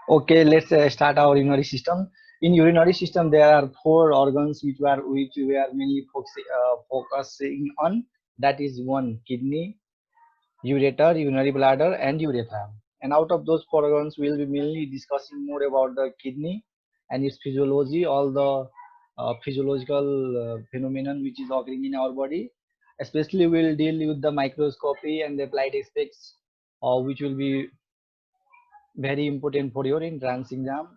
Okay, let's start our urinary system. In urinary system, there are four organs which we are mainly focusing on. That is one kidney, ureter, urinary bladder, and urethra. And out of those four organs, we'll be mainly discussing more about the kidney and its physiology, all the physiological phenomenon which is occurring in our body. Especially, we'll deal with the microscopy and the applied aspects, which will be very important for your entrance exam,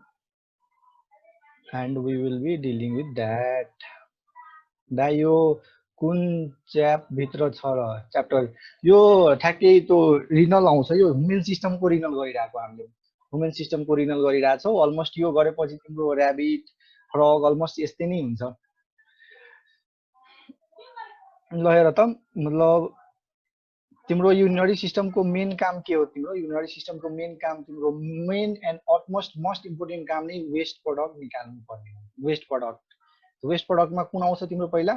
and we will be dealing with that. दा यो कुन च्याप भित्र छ र chapter यो ठ्याक्कै त्यो renal आउँछ यो ह्युमन सिस्टमको रिनल गरिरहेको हामीले ह्युमन सिस्टमको रिनल गरिरहेछौ अलमोस्ट यो गरेपछि तिम्रो ऱ्याबिट फ्रग अलमोस्ट यस्तै नै हुन्छ ल हेर त मतलब तिम्रो युरिनरी सिस्टमको मेन काम के हो तिम्रो युरिनरी सिस्टमको मेन काम तिम्रो men and utmost most important काम नै वेस्ट प्रडक्ट निकाल्नु पर्ने हो वेस्ट प्रडक्टमा कुन आउँछ तिम्रो पहिला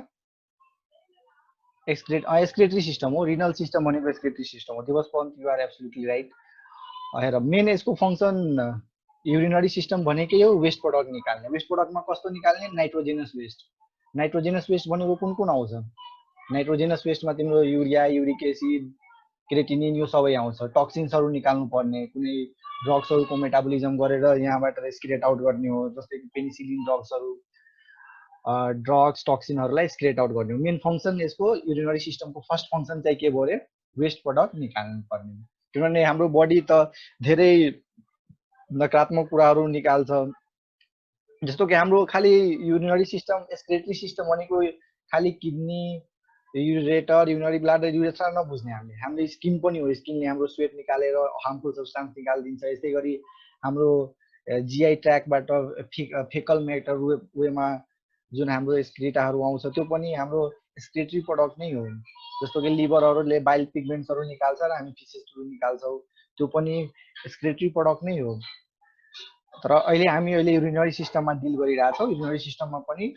एक्सक्रेटरी सिस्टम हो रिनल सिस्टम भनेको एक्सक्रेटरी सिस्टम हो Diwas Pant you are absolutely right हेर मेन यसको फङ्सन युरिनरी सिस्टम भनेकै हो वेस्ट प्रडक्ट निकाल्ने वेस्ट प्रडक्टमा कस्तो निकाल्ने नाइट्रोजेनस वेस्ट भनेको कुन कुन आउँछ नाइट्रोजेनस वेस्टमा तिम्रो युरिया युरिक एसिड क्रेटिनिन यो सबै आउँछ टक्सिन्सहरू निकाल्नु पर्ने कुनै ड्रग्सहरूको मेटाबोलिजम गरेर यहाँबाट एक्सक्रेट आउट गर्ने हो जस्तै कि पेनिसिलिन ड्रग्स टक्सिनहरूलाई एक्सक्रेट आउट गर्ने हो मेन फङ्सन यसको युरिनरी सिस्टमको फर्स्ट फङ्सन चाहिँ के भयो अरे वेस्ट प्रडक्ट निकाल्नु पर्ने किनभने हाम्रो बडी त धेरै नकारात्मक कुराहरू निकाल्छ जस्तो कि हाम्रो खालि युरिनरी सिस्टम एक्सक्रेटरी सिस्टम भनेको खालि kidney ureter urinary bladder urethra नबुझ्ने हामीले स्किन पनि हो स्किनले हाम्रो स्वेट निकालेर हार्मफुल सब्सटेन्स निकालिदिन्छ यसै गरी हाम्रो जिआई ट्र्याकबाट फेकल म्याटर वेमा जुन हाम्रो एक्सक्रिटाहरू आउँछ त्यो पनि हाम्रो एक्सक्रेटरी प्रडक्ट नै हो जस्तो कि लिभरहरूले बाइल पिगमेन्ट्सहरू निकाल्छ र हामी फिसेसहरू निकाल्छौँ त्यो पनि एक्सक्रेटरी प्रडक्ट नै हो तर अहिले युरिनरी सिस्टममा डिल गरिरहेछौँ युरिनरी सिस्टममा पनि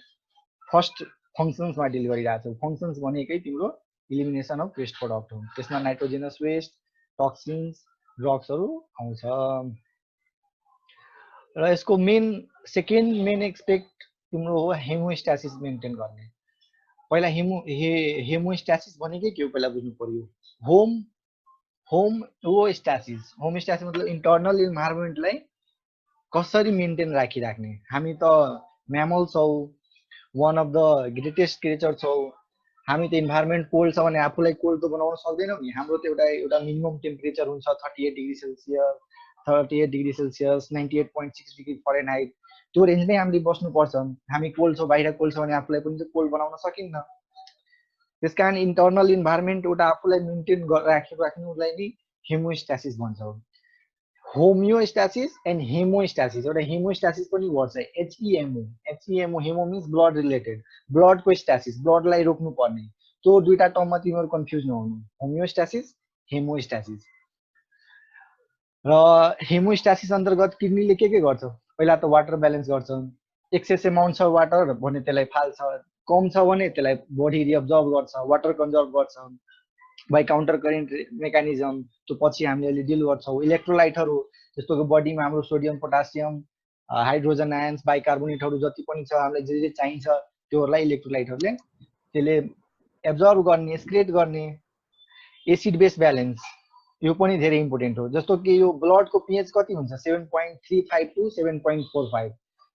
फर्स्ट फङ्सन्समा डिल गरिरहेछौँ फङ्सन्स भनेकै तिम्रो इलिमिनेसन अफ वेस्ट प्रडक्ट हो त्यसमा नाइट्रोजेनस वेस्ट टक्सिन्स ड्रग्सहरू आउँछ र यसको सेकेन्ड मेन एक्सपेक्ट तिम्रो हो हेमोस्ट्यासिस मेन्टेन गर्ने पहिला हेमोस्ट्यासिस भनेकै के हो पहिला बुझ्नु पर्यो होमोस्ट्यासिस मतलब इन्टर्नल इन्भाइरोमेन्टलाई कसरी मेन्टेन राखिराख्ने हामी त म्यामल्स हौ one of the greatest creature छौ हामी त इन्भाइरोमेन्ट कोल्ड छ भने आफूलाई कोल्ड त बनाउन सक्दैनौँ नि हाम्रो त एउटा मिनिमम टेम्परेचर हुन्छ 38 डिग्री सेल्सियस 98.6 डिग्री फरेनहाइट त्यो रेन्जमै हामीले बस्नुपर्छ हामी कोल्ड छौँ बाहिर कोल्ड छ भने आफूलाई पनि कोल्ड बनाउन सकिन्न त्यस कारण इन्टर्नल इन्भाइरोमेन्ट एउटा आफूलाई मेन्टेन राख्नुलाई नै हेमोस्ट्यासिस भन्छौँ होमियोस्ट्यासिस एन्ड हेमोस्ट्यासिस एउटा हेमोस्ट्यासिस पनि वर्ड छ एचइएमओ हेमो मिन्स ब्लड रिलेटेड ब्लडको स्ट्यासिस ब्लडलाई रोक्नु पर्ने त्यो दुईटा टर्ममा तिमीहरू कन्फ्युज नहुनु होमियोस्ट्यासिस हेमोस्ट्यासिस र हेमोस्ट्यासिस अन्तर्गत किडनीले के गर्छ पहिला त वाटर ब्यालेन्स गर्छ एक्सेस एमाउन्ट छ वाटर भने त्यसलाई फाल्छ कम छ भने त्यसलाई बडी रिअब्जर्भ गर्छ वाटर कन्जर्भ गर्छ बाई काउन्टर करेन्ट मेकानिजम त्यो पछि हामीले अहिले डिल गर्छौँ इलेक्ट्रोलाइटहरू जस्तो कि बडीमा हाम्रो सोडियम पोटासियम हाइड्रोजन आयन्स बाइकार्बोनेटहरू जति पनि छ हामीलाई जे जे चाहिन्छ त्योहरूलाई इलेक्ट्रोलाइटहरूले त्यसले एब्जर्भ गर्ने एक्सक्रेट गर्ने एसिड बेस ब्यालेन्स यो पनि धेरै इम्पोर्टेन्ट हो जस्तो कि यो ब्लडको पिएच कति हुन्छ 7.35 टु 7.45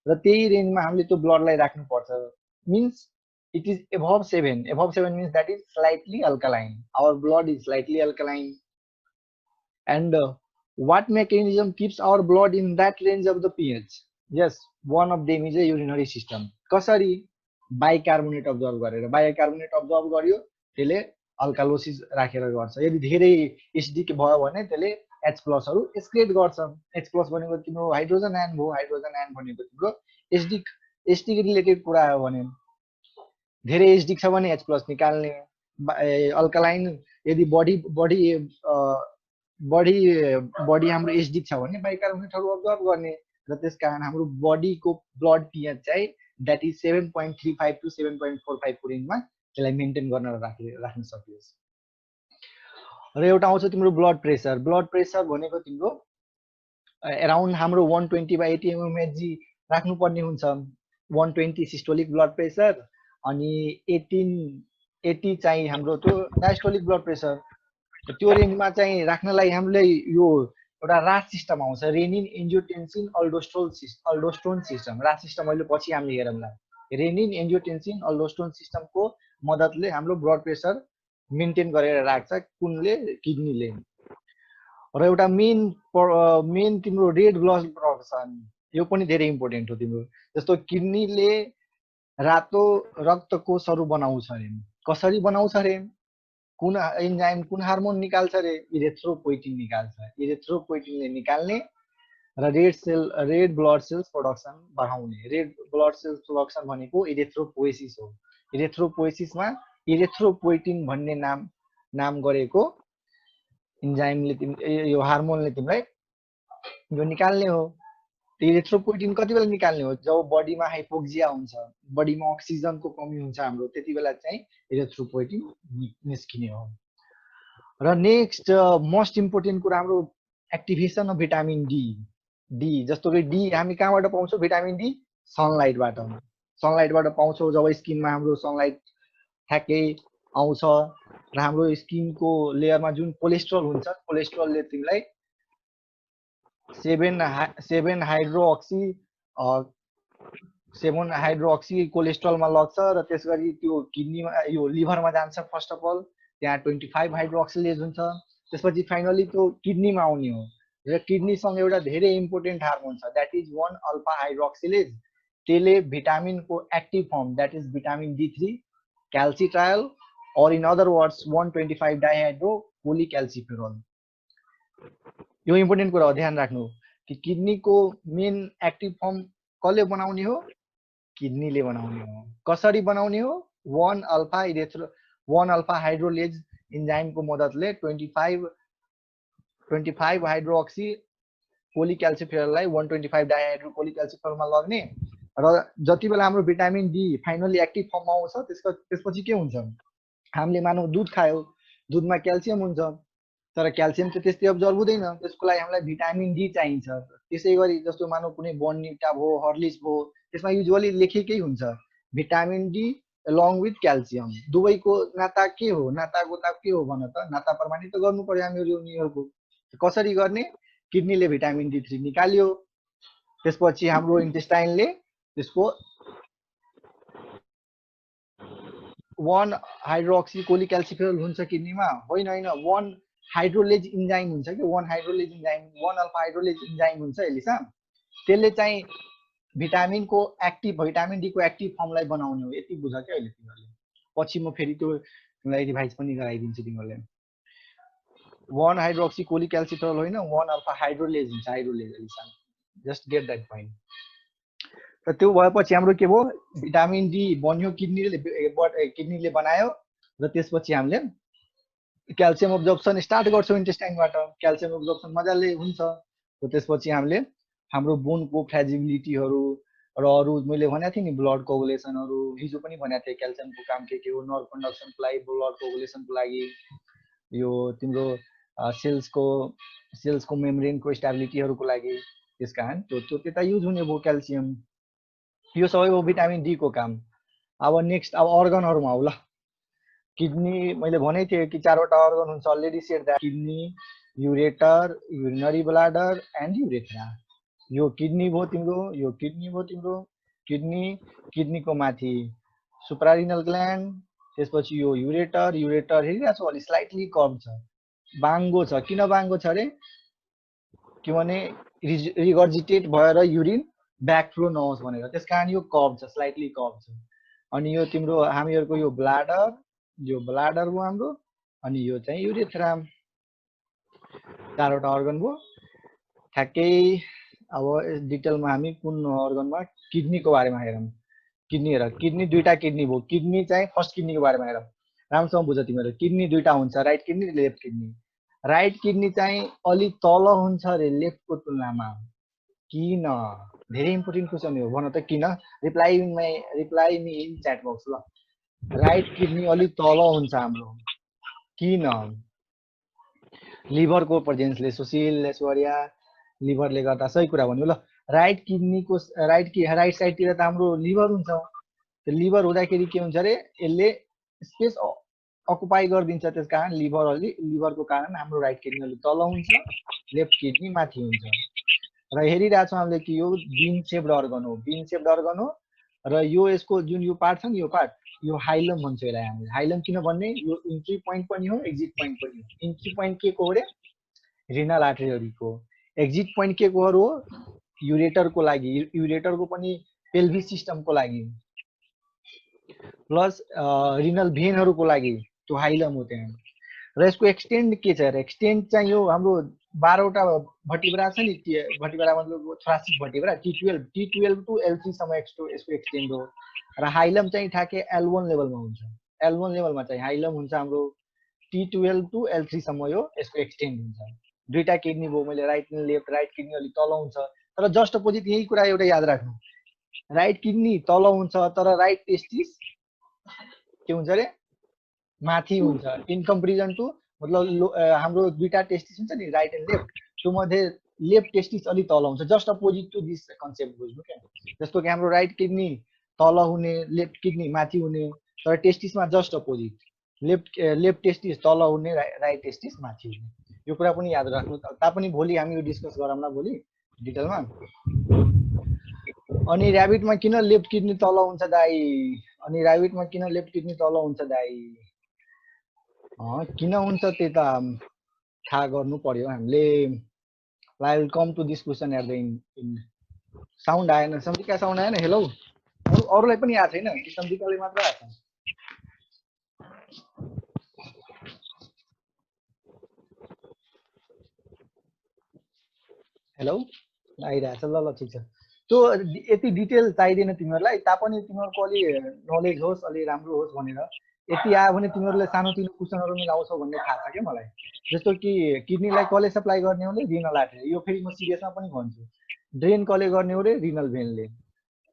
र त्यही रेन्जमा हामीले त्यो ब्लडलाई राख्नुपर्छ means it is above 7 means that is slightly alkaline our blood is slightly alkaline and what mechanism keeps our blood in that range of the pH yes one of them is a urinary system कसरी bicarbonate observe गरेर bicarbonate observe गर्यो त्यसले alkalosis राखेर गर्छ यदि धेरै acidic भयो भने त्यसले H+ हरू एक्सक्रेट गर्छ H+ भनेको तिम्रो हाइड्रोजन आयन भयो हाइड्रोजन आयन भनेको तिम्रो एसिडिक रिलेटेड कुरा हो भने धेरै एसिडिक छ भने H+ निकाल्ने अल्कालाइन यदि बडी हाम्रो एसिडिक छ भने बाइकार्बोनेटहरू अब्जर्भ गर्ने र त्यसकारण हाम्रो बडीको ब्लड पिएच चाहिँ द्याट इज 7.35 टु 7.45 को रेन्जमा त्यसलाई मेन्टेन गर्न राख्न सकियोस् र एउटा आउँछ तिम्रो ब्लड प्रेसर भनेको तिम्रो अराउन्ड हाम्रो 120/80 mmHg राख्नुपर्ने हुन्छ। 120 सिस्टोलिक ब्लड प्रेसर अनि 80 चाहिँ हाम्रो त्यो डायस्टोलिक ब्लड प्रेसर। त्यो रेन्जमा चाहिँ राख्नलाई हामीले यो एउटा रास सिस्टम आउँछ, रेनिन एन्जियोटेन्सिन अल्डोस्टोन सिस्टम। रास सिस्टम अहिले पछि हामीले हेरौँला। रेनिन एन्जियोटेन्सिन अल्डोस्टोन सिस्टमको मद्दतले हाम्रो ब्लड प्रेसर मेन्टेन गरेर राख्छ कुनले, किडनीले। र एउटा मेन तिम्रो रेड ब्लड प्रोडक्सन, यो पनि धेरै इम्पोर्टेन्ट हो तिम्रो। जस्तो किडनीले रातो रक्तकोषहरू बनाउँछ अरे। कसरी बनाउँछ अरे? कुन एन्जाइम, कुन हार्मोन निकाल्छ अरे? इरेथ्रोपोइटिन निकाल्छ। इरेथ्रोपोइटिनले निकाल्ने र रेड ब्लड सेल्स प्रोडक्सन बढाउने। रेड ब्लड सेल्स प्रोडक्सन भनेको इरेथ्रोपोएसिस हो। इरेथ्रोपोएसिसमा इरेथ्रोपोइटिन भन्ने नाम गरेको इन्जाइमले, यो हार्मोनले तिमीलाई यो निकाल्ने हो। इरेथ्रोपोइटिन कति बेला निकाल्ने हो? जब बडीमा हाइपोक्सिया हुन्छ, बडीमा अक्सिजनको कमी हुन्छ हाम्रो, त्यति बेला चाहिँ इरेथ्रोपोइटिन निस्किने हो। र नेक्स्ट मोस्ट इम्पोर्टेन्ट कुरा हाम्रो एक्टिभेसन अफ भिटामिन डी। जस्तो कि डी हामी कहाँबाट पाउँछौँ? Vitamin D सनलाइटबाट। सनलाइटबाट पाउँछौँ। जब स्किनमा हाम्रो सनलाइट ठ्याक्कै आउँछ र हाम्रो स्किनको लेयरमा जुन कोलेस्ट्रोल हुन्छ, कोलेस्ट्रोलले तिमीलाई 7 हाइड्रोक्सी कोलेस्ट्रोलमा लग्छ र त्यसगरी त्यो किडनीमा, यो लिभरमा जान्छ फर्स्ट अफ अल, त्यहाँ 25 हाइड्रोक्सिलेज हुन्छ। त्यसपछि फाइनली त्यो किडनीमा आउने हो। र किडनीसँग एउटा धेरै इम्पोर्टेन्ट हार्मोन छ, द्याट इज 1 अल्फा हाइड्रोक्सिलेज। त्यसले भिटामिनको active form, that is vitamin D3 calcitriol, or in other words 125 dihydrocholecalciferol. यो इम्पोर्टेन्ट कुरा हो, ध्यान राख्नु कि किडनीको मेन एक्टिभ फर्म कसले बनाउने हो? किडनीले बनाउने हो। कसरी बनाउने हो? 1 अल्फा हाइड्रोलेज इन्जाइमको मद्दतले 25 हाइड्रोक्सी कोलिक्याल्सिफेरोललाई 125 डाइहाइड्रोकोलिक्याल्सिफेरोलमा लग्ने। र जति बेला हाम्रो भिटामिन डी फाइनली एक्टिभ फर्ममा आउँछ, त्यसपछि के हुन्छ? हामीले मानौ दुध खायो, दुधमा क्याल्सियम हुन्छ, तर क्याल्सियम चाहिँ त्यस्तै अब्जर्भ हुँदैन। त्यसको लागि हामीलाई भिटामिन डी चाहिन्छ। त्यसै गरी जस्तो मानौ कुनै बोर्नभिटा भयो, हर्लिक्स भयो, त्यसमा युजुअली लेखेकै हुन्छ vitamin D along with calcium. दुवैको नाता के हो? नाताको त के हो भन त? नाता प्रमाणित त गर्नु पर्यो हामीहरू उनीहरूको। कसरी गर्ने? किडनीले भिटामिन D3 निकाल्यो, त्यसपछि हाम्रो इन्टेस्टाइनले त्यसको 1 हाइड्रोक्सी कोलिक्याल्सिफेरोल हुन्छ किडनीमा। होइन, 1 हाइड्रोलेज इन्जाइम हुन्छ कि 1 hydrolase enzyme, 1 alpha hydrolase enzyme हुन्छ एलिसा। त्यसले चाहिँ भिटामिन डी को एक्टिभ फर्मलाई बनाउने हो। यति बुझ क्या अहिले तिमीहरूले। पछि म फेरि त्यो तिमीलाई रिभाइज पनि गराइदिन्छु तिमीहरूले। 1 हाइड्रोक्सी कोलिक्याल्सिफेरोल होइन, 1 अल्फा हाइड्रोलेज हुन्छ, hydrolase Alisha. Just get that point. र त्यो भएपछि हाम्रो के भयो? भिटामिन डी बन्यो, किडनीले बनायो। र त्यसपछि हामीले क्याल्सियम अब्जर्प्सन स्टार्ट गर्छौँ इन्टेस्टाइनबाट। क्याल्सियम अब्जर्प्सन मजाले हुन्छ। र त्यसपछि हामीले हाम्रो बोनको फ्रेजिबिलिटीहरू र अरू मैले भनेको थिएँ नि ब्लड कोगुलेसनहरू, हिजो पनि भनेको थिएँ क्याल्सियमको काम के हो? नर्भ कन्डक्सनको लागि, ब्लड कोगुलेसनको लागि, यो तिम्रो सेल्सको मेम्ब्रेनको स्टेबिलिटीहरूको लागि। त्यस कारण त्यो त्यता युज हुने भयो क्याल्सियम। यो सबै हो भिटामिन डी को काम। अब नेक्स्ट अब अर्गनहरूमा आऊ ल। किडनी मैले भनेको थिएँ कि 4वटा अर्गन हुन्छ, already shed that kidney, ureter, urinary bladder and urethra. यो किडनी भयो तिम्रो, यो किडनी भयो तिम्रो। किडनीको माथि सुप्रारिनल ग्ल्यान्ड, त्यसपछि यो युरेटर हेरिरहेको छु अलि स्लाइटली कर्भ छ, बाङ्गो छ। किन बाङ्गो छ अरे? किनभने रिगर्जिटेट भएर युरिन ब्याक फ्लो नहोस् भनेर, त्यस कारण यो कर्भ छ, स्लाइटली कर्भ छ। अनि यो तिम्रो हामीहरूको यो ब्लाडर भयो हाम्रो, अनि यो चाहिँ युरेथ्रा। 4वटा अर्गन भयो ठ्याक्कै। अब डिटेलमा हामी कुन अर्गनमा? किडनीको बारेमा हेरौँ। किडनी 2टा किडनी भयो। किडनी चाहिँ फर्स्ट किडनीको बारेमा हेरौँ, राम्रोसँग बुझ तिमीहरू। किडनी 2टा हुन्छ, right kidney, left kidney. Right kidney चाहिँ अलि तल हुन्छ अरे लेफ्टको तुलनामा। किन? धेरै इम्पोर्टेन्ट क्वेसन हो, भन त किन? Reply me in chat box ल। राइट किडनी अलि तल हुन्छ हाम्रो, किन? लिभरको प्रेजेन्सले। सुशील, ऐश्वर्या, लिभरले गर्दा सही कुरा भन्यो ल। राइट किडनीको राइट साइडतिर त हाम्रो लिभर हुन्छ। त्यो लिभर हुँदाखेरि के हुन्छ अरे यसले स्पेस अकुपाई गरिदिन्छ, त्यस कारण लिभरको कारण हाम्रो राइट किडनी अलिक तल हुन्छ, लेफ्ट किडनी माथि हुन्छ। र हेरिरहेको छौँ हामीले कि यो बिन सेप्ड अर्गन हो र यो यसको जुन यो पार्ट छ नि यो हाइलम भन्छ यसलाई हामीले। हाइलम किन भन्ने, यो इन्ट्री पोइन्ट पनि हो एक्जिट पोइन्ट पनि हो। इन्ट्री पोइन्ट के को अरे रिनल आर्टरीको, एक्जिट पोइन्ट के को हो युरेटरको लागि, युरेटरको पनि पेल्भिक सिस्टमको लागि, प्लस रिनल भेनहरूको लागि त्यो हाइलम हो त्यहाँ। र यसको एक्सटेन्ड के छ, एक्सटेन्ड चाहिँ यो हाम्रो 12वटा भटिब्रा छ नि, भटिब्रा मतलब थोरासिक भटिब्रा T12 टु L3 सम्म यसको एक्सटेन्ड हो। र हाइलम चाहिँ ठ्याक्कै L1 लेभलमा हुन्छ। L1 लेभलमा चाहिँ हाइलम हुन्छ हाम्रो T12 टु L3 सम्म यसको एक्सटेन्ड हुन्छ। दुईटा किडनी भयो, मैले right and left, right kidney अलिक तल हुन्छ, तर जस्ट अपोजिट यही कुरा एउटा याद राख्नु, राइट किडनी तल हुन्छ तर राइट टेस्टिस के हुन्छ अरे माथि हुन्छ। इन कम्पेरिजन टु मतलब हाम्रो दुईटा टेस्टिस हुन्छ नि राइट एन्ड लेफ्ट, त्यो मध्ये लेफ्ट टेस्टिस अलिक तल हुन्छ। Just opposite to this concept बुझ्नु क्या। जस्तो कि हाम्रो राइट किडनी तल हुने, लेफ्ट किडनी माथि हुने, तर टेस्टिसमा जस्ट अपोजिट, लेफ्ट टेस्टिस तल हुने, राइट टेस्टिस माथि हुने। यो कुरा पनि याद राख्नु। तापनि भोलि हामी यो डिस्कस गरौँला भोलि डिटेलमा। अनि ऱ्याबिटमा किन लेफ्ट किडनी तल हुन्छ दाइ, अनि ऱ्याबिटमा किन लेफ्ट किडनी तल हुन्छ दाइ, किन हुन्छ त्यही त थाहा गर्नु पर्यो हामीले। I will come to this question at the end. Sound आएन, सम्झिका साउन्ड आएन? हेलो, अरूलाई पनि आएको छैन कि सम्झिकाले मात्र आएको छ? हेलो, आइरहेछ, ल ठिक छ। त्यो यति डिटेल चाहिँदैन तिमीहरूलाई, तापनि तिमीहरूको अलि नलेज होस्, अलि राम्रो होस् भनेर यति आयो भने तिमीहरूले सानोतिनो क्वेसनहरू मिलाउँछौ भन्ने थाहा छ क्या मलाई। जस्तो कि किडनीलाई कसले सप्लाई गर्ने हो, रिनल आर्टरी। यो फेरि म सिरियसमा पनि भन्छु, ड्रेन कसले गर्ने हो रे, रिनल भेनले।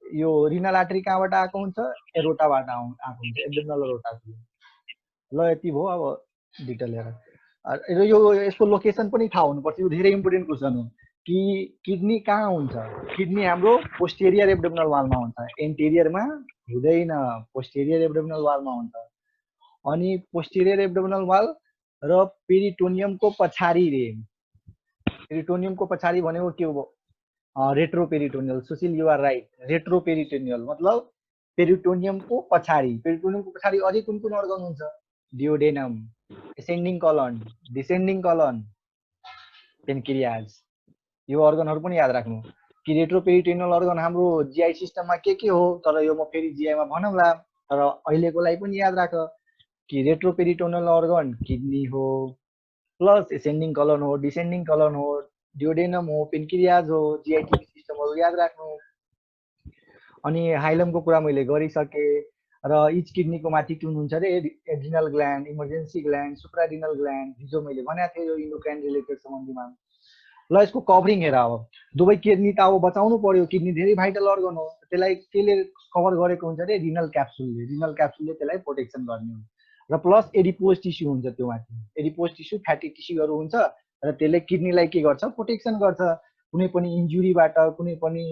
यो रिनल आर्टरी कहाँबाट आएको हुन्छ, एरोटाबाट आएको हुन्छ, एब्डोमिनल एरोटा। ल यति भयो, अब डिटेल हेर। यो यसको लोकेसन पनि थाहा हुनुपर्छ, यो धेरै इम्पोर्टेन्ट क्वेसन हो कि किडनी कहाँ हुन्छ। किडनी हाम्रो पोस्टेरियर एब्डोमिनल वालमा हुन्छ, एन्टेरियरमा हुँदैन, पोस्टेरियर एब्डोमिनल वालमा हुन्छ। अनि पोस्टेरियर एब्डोमिनल वाल र पेरिटोनियमको पछाडि रे, पेरिटोनियमको पछाडि भनेको के हो, retroperitoneal. Sushil you are right, retroperitoneal मतलब पेरिटोनियमको पछाडि। पेरिटोनियमको पछाडि अझै कुन कुन अर्गन हुन्छ, duodenum, ascending colon, descending colon, pancreas. यो अर्गनहरू पनि याद राख्नु कि रेट्रोपेरिटोनियल अर्गन हाम्रो जीआई सिस्टममा के हो, तर यो म फेरि जीआईमा भनौँला, तर अहिलेको लागि पनि याद राख कि रेट्रोपेरिटोनियल अर्गन किडनी हो, प्लस एसेन्डिङ कलन हो, डिसेन्डिङ कलन हो, डियोडेनम हो, पेनक्रियाज हो, जीआईटी सिस्टमहरू याद राख्नु। अनि हाइलमको कुरा मैले गरिसकेँ। र इच किडनीको माथि कुन हुन्छ अरे, adrenal gland, emergency gland, suprarenal gland, हिजो मैले भनेको थिएँ यो इन्डोक्राइन रिलेटेड सम्बन्धीमा। ल यसको कभरिङ हेर, अब दुवै किडनी त अब बचाउनु पर्यो, किडनी धेरै भाइटल अर्गन हो, त्यसलाई केले कभर गरेको हुन्छ अरे, रिनल क्याप्सुलले त्यसलाई प्रोटेक्सन गर्ने हो। र प्लस एडिपोज टिस्यु हुन्छ त्यो माथि, एडिपोज टिस्यु फ्याटी टिस्युहरू हुन्छ र त्यसले किडनीलाई के गर्छ, प्रोटेक्सन गर्छ कुनै पनि इन्जुरीबाट, कुनै पनि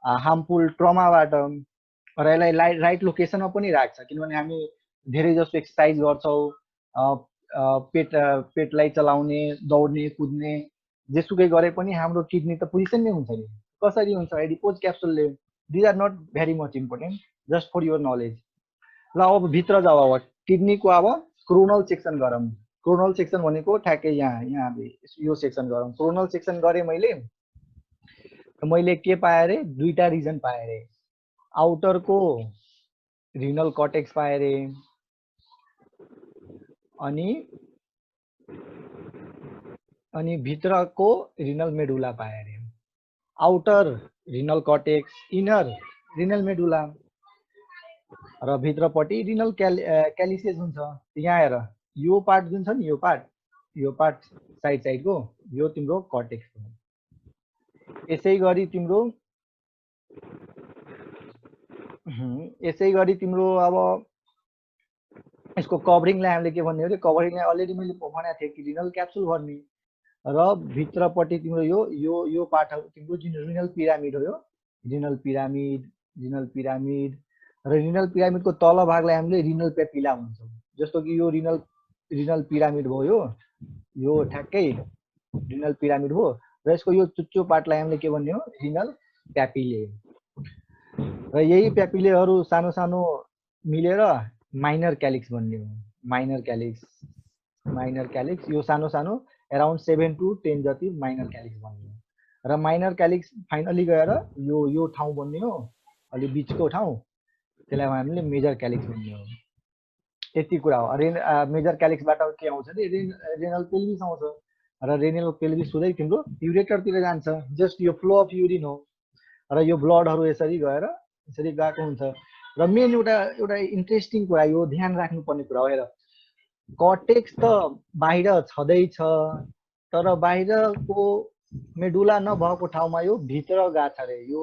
हार्मफुल ट्रमाबाट। र यसलाई राइट लोकेसनमा पनि राख्छ, किनभने हामी धेरै जस्तो एक्सर्साइज गर्छौँ, पेटलाई चलाउने, दौड्ने, कुद्ने, जेसुकै गरे पनि हाम्रो किडनी त पोजिसनमै हुन्छ नि। कसरी हुन्छ, एडिपोज क्याप्सुलले। These are not very much important, just for your knowledge. ल अब भित्र जाऊ, अब किडनीको अब क्रोनल सेक्सन गरौँ। क्रोनल सेक्सन भनेको ठ्याक्कै यहाँ यो सेक्सन गरौँ। क्रोनल सेक्सन गरेँ मैले के पाएँ अरे, दुईटा रिजन पाएँ अरे, आउटरको रिनल कर्टेक्स पाएँ अरे, अनि भित्रको रिनल मेडुला पाएँ अरे। Outer renal cortex, inner renal medulla, र भित्रपट्टि रिनल क्यालिसेज हुन्छ। यहाँ हेर, यो पार्ट जुन छ नि, यो पार्ट साइडको यो तिम्रो कर्टेक्स हो। यसै गरी तिम्रो अब यसको कभरिङलाई हामीले के भन्ने हो, कभरिङलाई अलरेडी मैले भनेको थिएँ कि रिनल क्याप्सुल भर्ने। र भित्रपट्टि तिम्रो यो पार्ट तिम्रो जुन रिनल पिरामिड हो, यो रिनल पिरामिड र रिनल पिरामिडको तल भागलाई हामीले रिनल पेपिला भन्छौँ। जस्तो कि यो रिनल पिरामिड भयो, यो ठ्याक्कै रिनल पिरामिड हो, र यसको यो चुच्चो पार्टलाई हामीले के भन्ने हो, रिनल प्यापिले। र यही प्यापिलेहरू सानो सानो मिलेर माइनर क्यालिक्स भन्ने हो। माइनर क्यालिक्स यो सानो सानो अराउन्ड 7 to 10 जति माइनर क्यालिक्स भन्ने हो। र माइनर क्यालिक्स फाइनली गएर यो ठाउँ भन्ने हो, अलि बिचको ठाउँ, त्यसलाई हामीले मेजर क्यालिक्स भन्ने हो। यति कुरा हो। मेजर क्यालिक्सबाट के आउँछ नि, रेनल पेल्भिस आउँछ, र रेनल पेल्भिस हुँदै तिम्रो युरेटरतिर जान्छ। जस्ट यो फ्लो अफ युरिन हो, र यो ब्लडहरू यसरी गएर यसरी गएको हुन्छ। र मेन एउटा इन्ट्रेस्टिङ कुरा, यो ध्यान राख्नुपर्ने कुरा हो। हेर, कर्टेक्स त बाहिर छँदैछ, तर बाहिरको मेडुला नभएको ठाउँमा यो भित्र गएको छ अरे। यो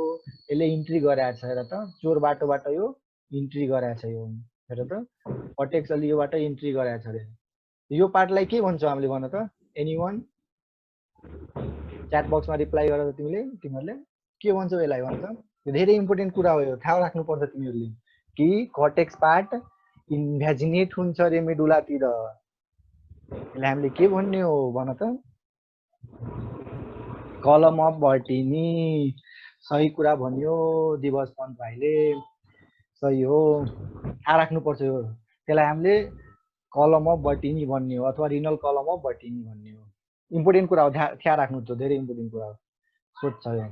यसले इन्ट्री गराएको छ। हेर त, चोर बाटोबाट यो इन्ट्री गराएको छ। यो हेर त, कर्टेक्स अलि योबाट इन्ट्री गराएको छ अरे। यो पार्टलाई के भन्छौँ हामीले, भन त, एनीवन च्याट बक्समा रिप्लाई गरेर तिमीहरूले के भन्छौ यसलाई, भन्छ। धेरै इम्पोर्टेन्ट कुरा हो यो, थाहा राख्नुपर्छ तिमीहरूले कि कर्टेक्स पार्ट इन्भ्याजिनेट हुन्छ अरे मेडुलातिर। यसलाई हामीले के भन्ने हो भन त, कलम अफ बर्टिनी। सही कुरा भन्यो दिवस पन्त भाइले, सही हो, थाहा राख्नुपर्छ यो। त्यसलाई हामीले कलम अफ बर्टिनी भन्ने हो, अथवा रिनल कलम अफ बर्टिनी भन्ने हो। इम्पोर्टेन्ट कुरा हो, थाहा राख्नु छ, धेरै इम्पोर्टेन्ट कुरा हो, सोध्छ यो।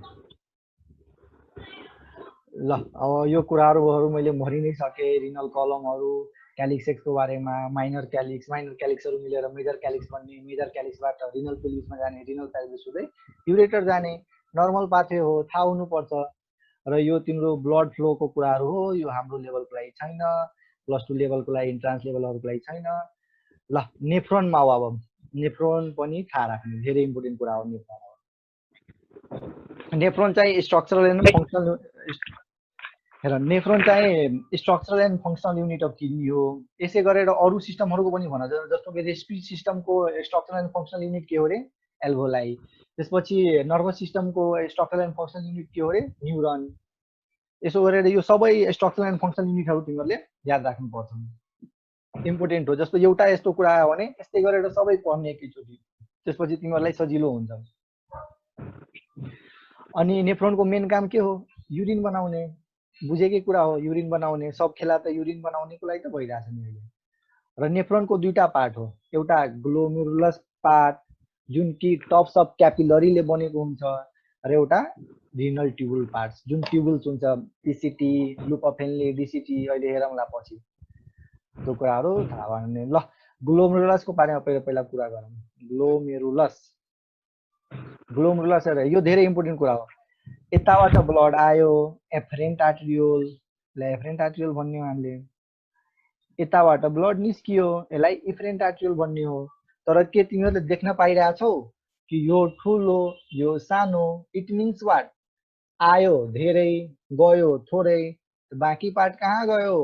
ल, अब यो कुराहरू मैले भरि नै सकेँ। रिनल कलमहरू, क्यालिक्सेक्सको बारेमा, माइनर क्यालिक्सहरू मिलेर मेजर क्यालिक्स बन्ने, मेजर क्यालिक्सबाट रिनल पेल्भिसमा जाने, रिनल पेल्भिस हुँदै युरेटर जाने नर्मल पाथवे हो, थाहा हुनुपर्छ। र यो तिम्रो ब्लड फ्लोको कुराहरू हो, यो हाम्रो लेभलको लागि छैन, +2 लेभलको लागि, इन्ट्रान्स लेभलहरूको लागि छैन। ल, नेफ्रोनमा हो। अब नेफ्रोन पनि थाहा राख्ने, धेरै इम्पोर्टेन्ट कुरा हो नेफ्रोन। नेफ्रोन चाहिँ स्ट्रक्चरल एन्ड फङ्सनल, हेर, नेफ्रोन चाहिँ structural and functional unit of kidney हो। यसै गरेर अरू सिस्टमहरूको पनि भन, जस्तो कि रेस्पिरेटरी सिस्टमको स्ट्रक्चरल एन्ड फङ्सनल युनिट के हो रे, एल्भोलाई। त्यसपछि नर्भस सिस्टमको स्ट्रक्चरल एन्ड फङ्सनल युनिट के हो रे, न्युरोन। यसो गरेर यो सबै स्ट्रक्चरल एन्ड फङ्सनल युनिटहरू तिमीहरूले याद राख्नुपर्छ, इम्पोर्टेन्ट हो। जस्तो एउटा यस्तो कुरा आयो भने यस्तै गरेर सबै पढ्ने एकैचोटि, त्यसपछि तिमीहरूलाई सजिलो हुन्छ। अनि नेफ्रोनको मेन काम के हो, युरिन बनाउने, बुझेकै कुरा हो, युरिन बनाउने। सब खेला त युरिन बनाउनेको लागि त भइरहेछ नि अहिले। र नेफ्रोनको दुईटा पार्ट हो, एउटा ग्लोमेरुलस पार्ट जुन कि टप्स अफ क्यापिलरीले बनेको हुन्छ, र एउटा रिनल ट्युबुल पार्ट्स जुन ट्युबुल्स हुन्छ, पिसिटी, लुप अफ हेनले, डिसिटी, अहिले हेरौँला पछि त्यो कुराहरू थाहा गर्ने। ल, ग्लोमेरुलसको बारेमा पहिला कुरा गरौँ। ग्लोमेरुलस हेर, यो धेरै इम्पोर्टेन्ट कुरा हो। यताबाट ब्लड आयो, एफरेन्ट आर्टेरियोल, एफरेन्ट आर्टेरियोल भन्ने हो हामीले। यताबाट ब्लड निस्कियो, यसलाई इफरेन्ट आर्टेरियोल भन्ने हो। तर के तिमीहरूले देख्न पाइरहेछौ कि यो ठुलो, यो सानो? It means what? आयो धेरै, गयो थोरै, बाँकी पार्ट कहाँ गयो?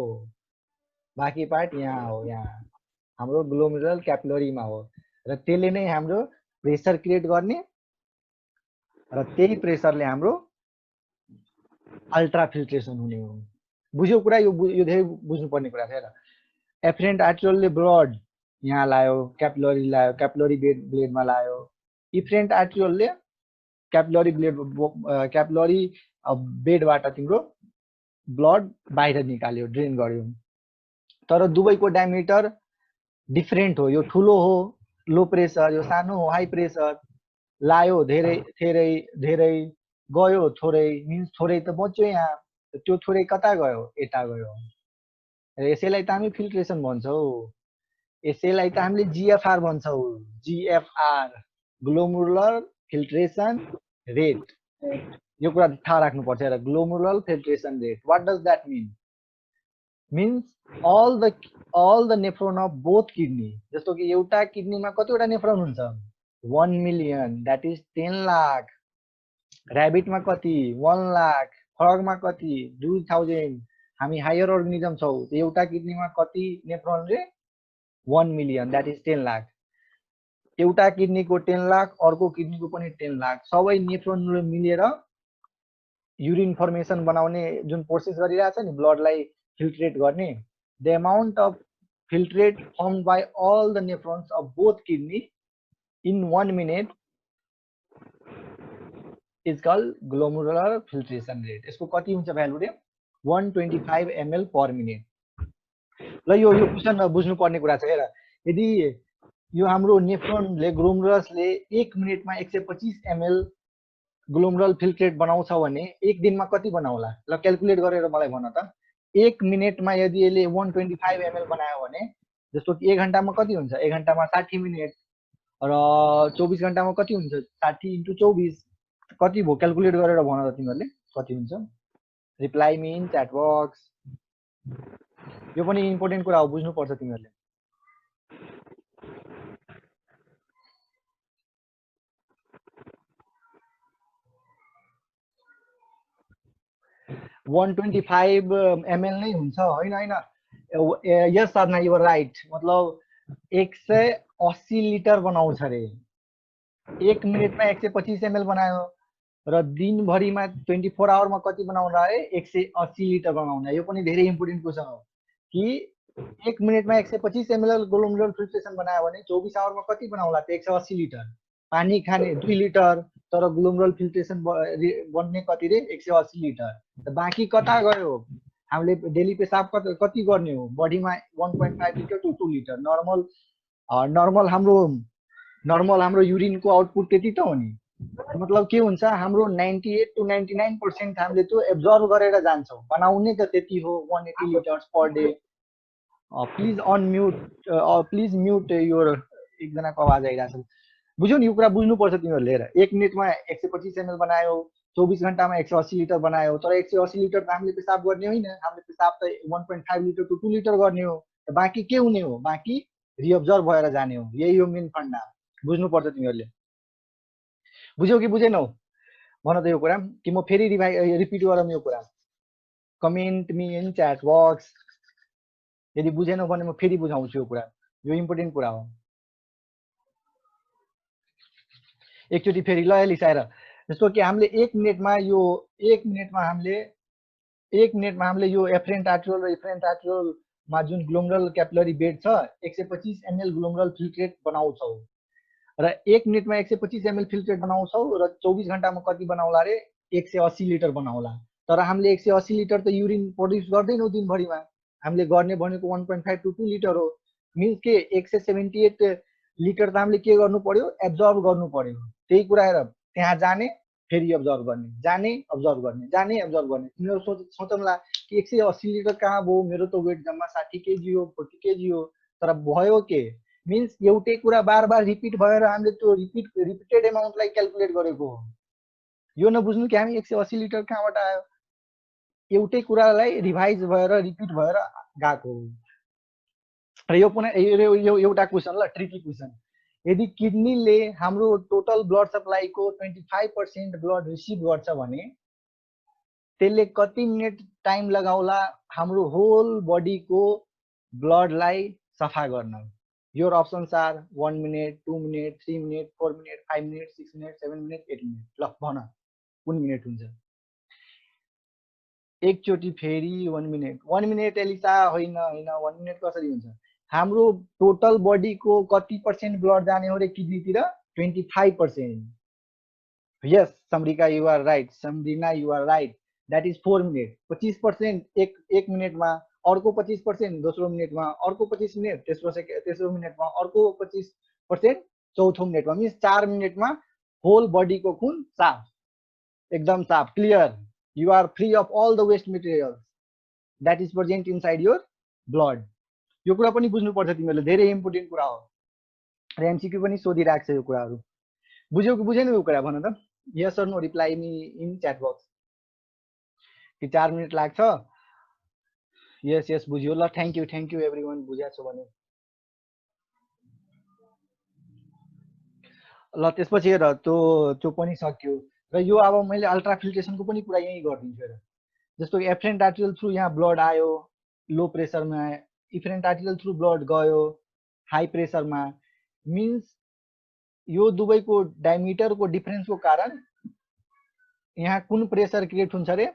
बाँकी पार्ट यहाँ हो, यहाँ हाम्रो ग्लोमेरुलर क्यापिलरीमा हो। र त्यसले नै हाम्रो प्रेसर क्रिएट गर्ने, र त्यही प्रेसरले हाम्रो अल्ट्रा फिल्ट्रेसन हुने हो। बुझ्यौ कुरा? यो धेरै बुझ्नुपर्ने कुरा छ। हेर, एफरेन्ट आर्टेरियोलले ब्लड यहाँ लायो, क्यापिलरी लायो, क्यापिलरी ब्लेडमा लायो। इफरेन्ट आर्टेरियोलले क्यापिलरी बेडबाट तिम्रो ब्लड बाहिर निकाल्यो, ड्रेन गर्यो। तर दुवैको डायमिटर डिफरेन्ट हो। यो ठुलो हो, लो प्रेसर, यो सानो हो, हाई प्रेसर। लायो धेरै धेरै धेरै, गयो थोरै, मिन्स थोरै त बच्यो यहाँ, त्यो थोरै कता गयो? यता गयो। यसैलाई त हामी फिल्ट्रेसन भन्छौँ, यसैलाई त हामीले जिएफआर भन्छौँ, जिएफआर, ग्लोमेरुलर फिल्ट्रेसन रेट। यो कुरा थाहा राख्नुपर्छ। हेर, glomerular filtration rate, what does that mean? Means all the nephron of both kidney। जस्तो कि एउटा किडनीमा कतिवटा नेफ्रोन हुन्छ? 1 million, that is 10 लाख। ऱ्याबिटमा कति? 1 लाख। फ्रगमा कति? 2000। हामी हायर अर्गनिजम छौँ, एउटा किडनीमा कति नेफ्रोन रे? 1 million, that is 10 लाख। एउटा किडनीको 10 लाख, अर्को किडनीको पनि 10 लाख, सबै नेफ्रोनले मिलेर युरिन फर्मेसन बनाउने जुन प्रोसेस गरिरहेछ नि ब्लडलाई फिल्ट्रेट गर्ने, the amount of filtrate formed by all the nephrons of both kidney in 1 minute is called glomerular filtration rate. यसको कति हुन्छ भ्यालु रे 125 ml per minute. ल यो क्वेशन बुझ्नु पर्ने कुरा छ हेर, यदि यो हाम्रो नेफ्रोनले ग्लोमेरुलसले 1 मिनेटमा 125 ml ग्लोमेरुल फिल्ट्रेट बनाउँछ भने एक दिनमा कति बनाउला? ल क्याल्कुलेट गरेर मलाई भन त। 1 मिनेटमा यदि यसले 125 ml बनायो भने जस्तो कि 1 घण्टामा कति हुन्छ? 1 घण्टामा 60 मिनेट र 24 घण्टामा कति हुन्छ? 60 × 24 कति भयो? क्याल्कुलेट गरेर भन त तिमीहरूले कति हुन्छ? Reply me in chat box. यो पनि इम्पोर्टेन्ट कुरा हो, बुझ्नु पर्छ तिमीहरूले। वन 125 ml नै हुन्छ होइन होइन? यस साधना यु आर राइट, मतलब 180 लिटर बनाउँछ रे। 1 मिनेटमा 125 ml बनायो र दिनभरिमा 24 आवरमा कति बनाउला रे? 180 लिटर बनाउला। यो पनि धेरै इम्पोर्टेन्ट क्वेशन हो कि 1 मिनेटमा 125 ml ग्लोमेरुलर फिल्ट्रेसन बनायो भने 24 आवरमा कति बनाउला? 180 लिटर। पानी खाने 2 लिटर, तर ग्लोमेरुलर फिल्ट्रेसन बन्ने कति रे? 180 लिटर। बाँकी कता गयो? हामीले डेली पेसाब कति गर्ने हो? बडीमा 1.5 लिटर टु 2 लिटर। नर्मल हाम्रो युरिनको आउटपुट त्यति त हो नि। मतलब के हुन्छ, हाम्रो 98 to 99% हामीले त्यो एब्जर्भ गरेर जान्छौँ, बनाउने त त्यति हो 180 litres per day. Please unmute, please mute your, एकजनाको आवाज आइरहेको छ। बुझ्यौ नि, यो कुरा बुझ्नुपर्छ तिमीहरूले। हेर 1 मिनेटमा 125 ml बनायो, 24 घण्टामा 180 लिटर बनायो, तर 180 लिटर त हामीले पेसाब गर्ने होइन, हामीले पेसाब त 1.5 लिटर टु 2 लिटर गर्ने हो। बाँकी के हुने हो? बाँकी रिअब्जर्भ भएर जाने हो। यही हो मेन फन्डा, बुझ्नुपर्छ तिमीहरूले। बुझ्यौ कि बुझेनौ? भन त यो कुरा कि म फेरि रिपिट गरौँ यो कुरा? Comment me in chat box. यदि बुझेनौ भने म फेरि बुझाउँछु यो कुरा, यो इम्पोर्टेन्ट कुरा हो। एकचोटि फेरि ल लिसाएर, जस्तो कि हामीले 1 मिनेटमा हामीले यो एफरेन्ट आर्टरियोल र इफरेन्ट आर्टरियोलमा जुन ग्लोमेरुलर क्यापिलरी बेड छ 125 ml ग्लोमेरुलर फिल्ट्रेट बनाउँछौ र 1 मिनेटमा 125 ml फिल्ट्रेट बनाउँछौ र 24 घण्टामा कति बनाउला रे? 180 लिटर बनाउला। तर हामीले 180 लिटर त युरिन प्रड्युस गर्दैनौँ दिनभरिमा, हामीले गर्ने भनेको 1.5 टु 2 लिटर हो। मिन्स के 178 लिटर त हामीले के गर्नु पर्यो? एब्जर्भ गर्नु पर्यो। त्यही कुरा हेर, त्यहाँ जाने फेरि अब्जर्भ गर्ने, जाने अब्जर्भ गर्ने, जाने अब्जर्भ गर्ने। तिमीहरू सोचौँला कि 180 लिटर कहाँ भयो? मेरो त वेट जम्मा 60 केजी हो, 40 केजी हो। तर भयो के? मिन्स एउटै कुरा बार बार रिपिट भएर हामीले त्यो रिपिटेड एमाउन्टलाई क्याल्कुलेट गरेको हो। यो नबुझ्नु कि हामी 180 लिटर कहाँबाट आयो? एउटै कुरालाई रिभाइज भएर रिपिट भएर गएको हो। र यो पनि एउटा क्वेसन, ल ट्रिकी क्वेसन। यदि किडनीले हाम्रो टोटल ब्लड सप्लाईको 25% ब्लड रिसिभ गर्छ भने त्यसले कति मिनेट टाइम लगाउला हाम्रो होल बडीको ब्लडलाई सफा गर्न? Your options are 1 minute, 2 minute, 3 minute, 4 minute, 5 minute, 6 minute, 7 minute, 8 minute. ल भन कुन मिनेट हुन्छ? एकचोटि फेरि 1 मिनेट। 1 मिनेट एलिसा होइन होइन, 1 मिनेट कसरी हुन्छ? हाम्रो टोटल बडीको कति पर्सेन्ट ब्लड जाने हो रे किडनीतिर? 25%। Yes Samarika, you are right. Samarina, you are right. That is 4 minute. 25% एक मिनेटमा, अर्को 25% दोस्रो मिनेटमा, अर्को 25 मिनेट तेस्रो मिनेटमा, अर्को 25% चौथो मिनेटमा। मिन्स 4 मिनेटमा होल बडीको खुन साफ, एकदम साफ, clear. You are free of all the waste materials that is present inside your blood. यो कुरा पनि बुझ्नुपर्छ तिमीहरूले, धेरै इम्पोर्टेन्ट कुरा हो र एमसीक्यू पनि सोधिरहेको छ यो कुराहरू। बुझ्यौ कि बुझेन यो कुरा? भन त yes or no, reply me in chat box. कि 4 मिनेट लाग्छ? यस यस बुझ्यो। ल थ्याङ्क यू एभ्रिवान, बुझेको छ भने। ल त्यसपछि हेर त्यो पनि सक्यो र यो अब मैले अल्ट्रा फिल्ट्रेसनको पनि कुरा यही गरिदिन्छु। हेर जस्तो कि एफरेन्ट आर्टरियल थ्रु यहाँ ब्लड आयो लो प्रेसरमा, इफरेन्ट आर्टरियल थ्रु ब्लड गयो हाई प्रेसरमा। मिन्स यो दुवैको डायमिटरको डिफरेन्सको कारण यहाँ कुन प्रेसर क्रिएट हुन्छ रे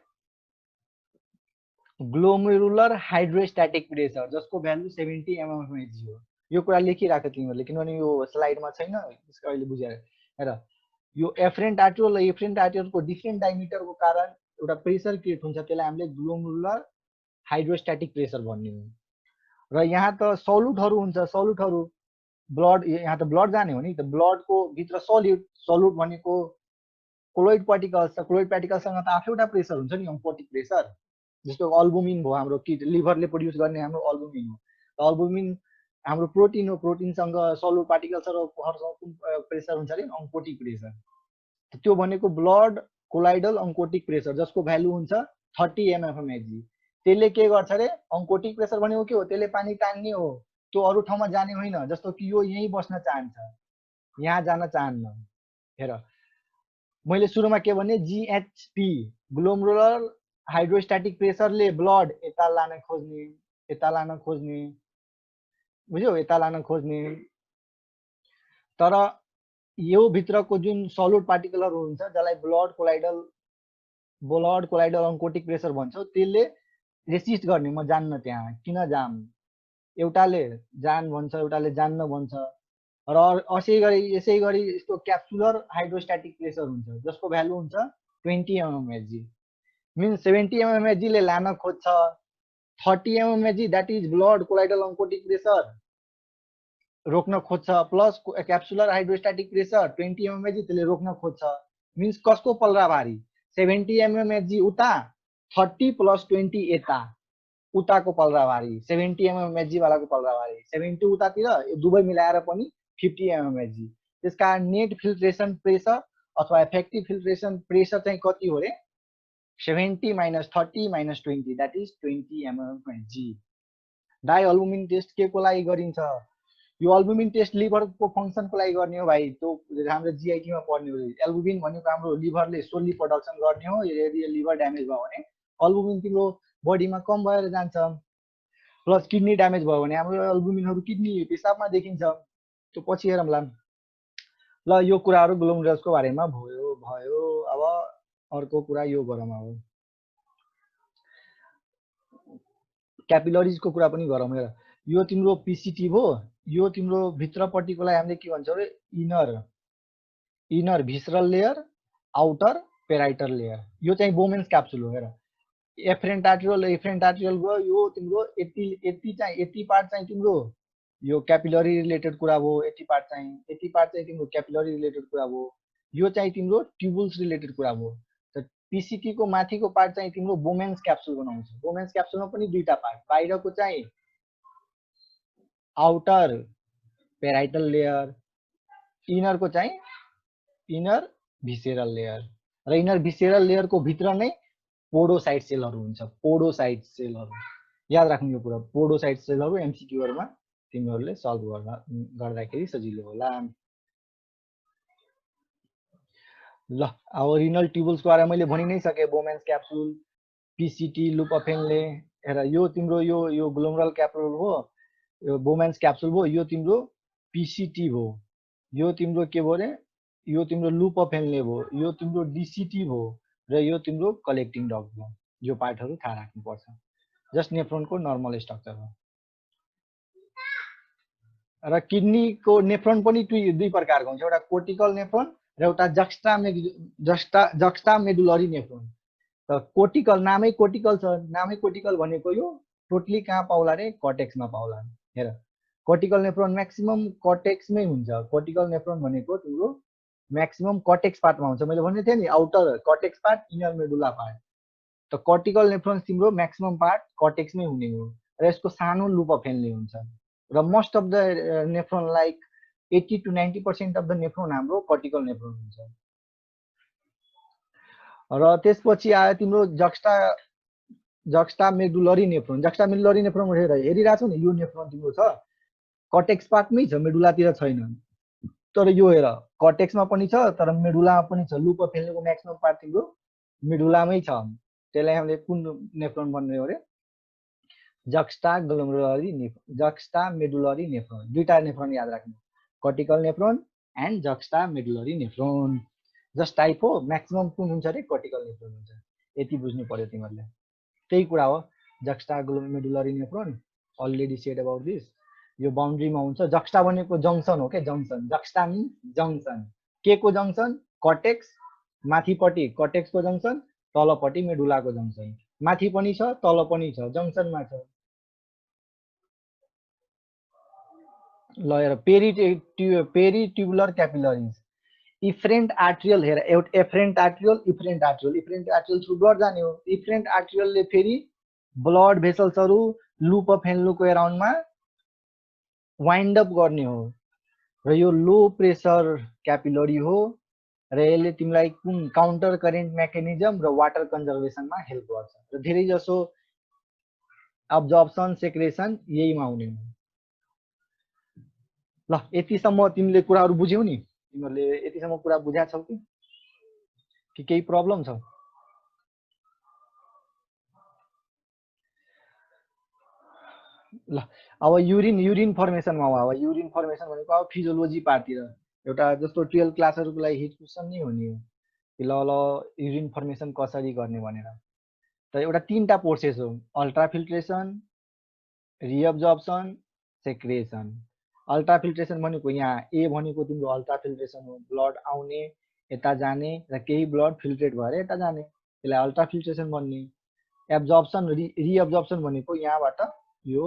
ग्लोमेरुलर हाइड्रोस्ट्याटिक प्रेसर जसको भ्यालु 70 mmHg हो यो कुरा लेखिराख तिमीहरूले किनभने यो स्लाइडमा छैन त्यसको अहिले बुझाएर हेर यो एफरेन्ट आर्टियोल र एफरेन्ट आर्टियोलको डिफरेन्ट डायमिटरको कारण एउटा प्रेसर क्रिएट हुन्छ त्यसलाई हामीले ग्लोमेरुलर हाइड्रोस्ट्याटिक प्रेसर भन्ने हो र यहाँ त सल्युटहरू हुन्छ सल्युटहरू ब्लड यहाँ त ब्लड जाने हो नि त ब्लडको भित्र सल्युट भनेको कोलोइड पार्टिकल्स छ कोलोइड पार्टिकलसँग त आफैवटा प्रेसर हुन्छ नि अम्पोटिक प्रेसर जस्तो अल्बुमिन भयो हाम्रो लिभरले प्रड्युस गर्ने हाम्रो अल्बुमिन हो अल्बुमिन हाम्रो प्रोटिन हो प्रोटिनसँग सल्युट पार्टिकल्स र कुन प्रेसर हुन्छ अरे अङ्कोटिक प्रेसर त्यो भनेको ब्लड कोलाइडल अङ्कोटिक प्रेसर जसको भ्यालु हुन्छ 30 mmHg त्यसले के गर्छ रे अङ्कोटिक प्रेसर भनेको के हो त्यसले पानी तान्ने हो त्यो अरू ठाउँमा जाने होइन जस्तो कि यो यहीँ बस्न चाहन्छ यहाँ जान चाहन्न हेर मैले सुरुमा के भने GHP ग्लोमेरुलर हाइड्रोस्ट्याटिक प्रेसरले ब्लड यता लान खोज्ने बुझ्यौ यता लान खोज्ने तर यो भित्रको जुन सल्युट पार्टिकलहरू हुन्छ जसलाई ब्लड कोलाइडल अङ्कोटिक प्रेसर भन्छौ त्यसले रेसिस्ट गर्ने म जान्न त्यहाँ किन जाम एउटाले जान भन्छ एउटाले जान्न भन्छ र यसै गरी यस्तो क्याप्सुलर हाइड्रोस्ट्याटिक प्रेसर हुन्छ जसको भ्यालु हुन्छ 20 mmHg मिन्स 70 mmHg ले लान खोज्छ 30 mmHg that is blood colloidal oncotic pressure रोक्न खोज्छ plus capsular hydrostatic pressure 20 mmHg त्यसले रोक्न खोज्छ मिन्स कसको पल्रा भारी 70 mmHg उता 30 + 20 यता उताको पल्रा भारी 70 mmHg वालाको पल्रा भारी 70 उतातिर यो दुवै मिलाएर पनि 50 mmHg त्यसका नेट फिल्ट्रेसन प्रेसर अथवा इफेक्टिभ फिल्ट्रेसन प्रेसर चाहिँ कति हो रे 70 - 30 - 20 द्याट इज 20 mmHg डाइअल्बुमिन टेस्ट के को लागि गरिन्छ यो अल्बुमिन टेस्ट लिभरको फङ्सनको लागि गर्ने हो भाइ त्यो हाम्रो जीआइटीमा पढ्ने हो एल्बुमिन भनेको हाम्रो लिभरले सोल्ली प्रोडक्सन गर्ने हो यदि लिभर ड्यामेज भयो भने अल्बुमिन तिम्रो बडीमा कम भएर जान्छ प्लस किडनी ड्यामेज भयो भने हाम्रो अल्बुमिनहरू किडनी पेसाबमा देखिन्छ त्यो पछि हेरौँला ल यो कुराहरू ग्लोमेरुलसको बारेमा भयो अब अर्को कुरा यो गरौँ अब क्यापिलरिजको कुरा पनि गरौँ हेर यो तिम्रो पीसीटी हो यो तिम्रो भित्रपट्टिकोलाई हामीले के भन्छौँ रे inner visceral layer outer parietal layer यो चाहिँ बोमेन्स क्याप्सुल हो हेर एफरेन्ट आर्टिरियल गयो यो तिम्रो यति पार्ट चाहिँ तिम्रो यो क्यापिलरी रिलेटेड कुरा भयो यति पार्ट चाहिँ तिम्रो क्यापिलरी रिलेटेड कुरा भयो यो चाहिँ तिम्रो ट्युबुल्स रिलेटेड कुरा भयो त पीसीटी को माथिको पार्ट चाहिँ तिम्रो बोमेन्स क्याप्सुल बनाउँछ बोमेन्स क्याप्सुलमा पनि दुईटा पार्ट बाहिरको चाहिँ आउटर पेराइटल लेयर इनरको चाहिँ इनर भिसेरल लेयर र इनर भिसेरल लेयरको भित्र नै पोडोसाइट सेलहरू हुन्छ पोडोसाइट सेलहरू याद राख्नु यो कुरा पोडोसाइट सेलहरू एमसीक्यूहरुमा तिमीहरूले सल्भ गर्दाखेरि सजिलो होला ल अब रिनल ट्युबुल्सको बारेमा मैले भनि नै सके बोमेन्स क्याप्सुल पीसीटी लुप अफेनले हेर यो तिम्रो यो ग्लोमेरुलर क्याप्सुल हो यो बोमेन्स क्याप्सुल हो यो तिम्रो पीसीटी हो यो तिम्रो के भयो रे यो तिम्रो लुप अफेनले हो यो तिम्रो डीसीटी हो र यो तिम्रो कलेक्टिङ डक्ट हो यो पार्टहरु थाहा राख्नु पर्छ जस्ट नेफ्रोनको नर्मल स्ट्रक्चर हो र किडनीको नेफ्रोन पनि दुई प्रकारको हुन्छ एउटा कोर्टिकल नेफ्रोन र एउटा जक्स्टा मेडुलरी नेफ्रोन त कोर्टिकल नामै कोर्टिकल छ नामै कोर्टिकल भनेको यो टोटली कहाँ पाउला रे कर्टेक्समा पाउला हेर कोर्टिकल नेफ्रोन म्याक्सिमम कर्टेक्समै हुन्छ कोर्टिकल नेफ्रोन भनेको तिम्रो म्याक्सिमम कर्टेक्स पार्टमा हुन्छ मैले भन्ने थिएँ नि outer cortex part inner medulla part त कोर्टिकल नेफ्रोन तिम्रो म्याक्सिमम पार्ट कर्टेक्समै हुने हो र यसको सानो लुप अफेनले हुन्छ र most of the nephron like 80 to 90% of the nephron हाम्रो कर्टिकल नेफ्रोन हुन्छ र त्यसपछि आयो तिम्रो जक्स्टा मेडुलरी नेफ्रोन हेरिरहेछौ नि यो नेफ्रोन तिम्रो छ कर्टेक्स पार्टमै छ मेडुलातिर छैन तर यो हेर कर्टेक्समा पनि छ तर मेडुलामा पनि छ लुप अफेनलेको म्याक्सिमम पार्ट तिम्रो मेडुलामै छ त्यसलाई हामीले कुन नेफ्रोन भन्ने हो रे जक्स्टा मेडुलरी नेफ्रोन दुईटा नेफ्रोन याद राख्नु cortical nephron and juxtamedullary nephron. Just type हो, म्याक्सिमम कुन हुन्छ अरे कर्टिकल नेफ्रोन हुन्छ। यति बुझ्नु पर्यो तिमीहरूले, त्यही कुरा हो। Juxta medullary nephron, already shed about this. यो बाउन्ड्रीमा हुन्छ। जक्स्टा भनेको जङ्सन हो क्या, जङ्सन। Juxta means junction. के को जङ्सन? कर्टेक्स, माथिपट्टि कर्टेक्सको जङ्सन, तलपट्टि मेडुलाको जङ्सन। माथि पनि छ तल पनि छ, जङ्सनमा छ। ल हेर, पेरिट्युबुलर क्यापिलरिज, इफ्रेन्ट आर्ट्रियल। हेर, afferent arteriole, efferent arteriole. Efferent arteriole through blood जाने हो। इफ्रेन्ट आर्ट्रियलले फेरि ब्लड भेसल्सहरू लुप अफ हेन्लुको एराउन्डमा वाइन्ड अप गर्ने हो। र यो लो प्रेसर क्यापिलरी हो र यसले तिमीलाई कुन काउन्टर करेन्ट मेकानिजम र वाटर कन्जर्भेसनमा हेल्प गर्छ। र धेरै जसो अब्जर्प्सन सेक्रेसन यहीमा हुने हो। ल, यतिसम्म तिमीले कुराहरू बुझ्यौ नि? तिमीहरूले यतिसम्म कुरा बुझ्या छौ कि केही प्रब्लम छ? ल, अब युरिन फर्मेसनमा हो। अब युरिन फर्मेसन भनेको अब फिजियोलोजी पार्टतिर एउटा जस्तो 12 क्लासहरूको लागि हिट क्वेसन नै हुने हो कि ल ल युरिन फर्मेसन कसरी गर्ने भनेर। त एउटा 3टा प्रोसेस हो, ultrafiltration, reabsorption, secretion. Ultrafiltration भनेको यहाँ ए भनेको तिम्रो अल्ट्रा फिल्ट्रेसन हो, ब्लड आउने यता जाने र केही ब्लड फिल्ट्रेट भएर यता जाने, त्यसलाई अल्ट्रा फिल्ट्रेसन भन्ने। एब्जर्प्सन रिअब्जर्प्सन भनेको यहाँबाट यो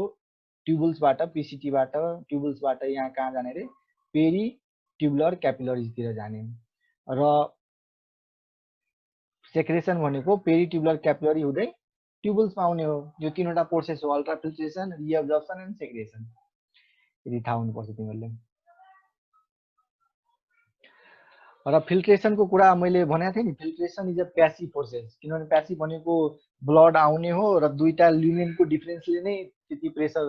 ट्युबल्सबाट, पिसिटीबाट, ट्युबल्सबाट यहाँ कहाँ जाने रे? पेरी ट्युबुलर क्यापिलरिजतिर जाने। र सेक्रेसन भनेको पेरी ट्युबुलर क्यापिलरी हुँदै ट्युबल्समा आउने हो। यो 3वटा प्रोसेस हो, अल्ट्रा फिल्ट्रेसन, रिअब्जर्प्सन एन्ड सेक्रेसन। यदि थाहा हुनुपर्छ तिमीहरूले। र फिल्ट्रेसनको कुरा मैले भनेको थिएँ नि, filtration is a passive process. किनभने प्यासिभ भनेको ब्लड आउने हो र दुईटा ल्युमेनको डिफ्रेन्सले नै त्यति प्रेसर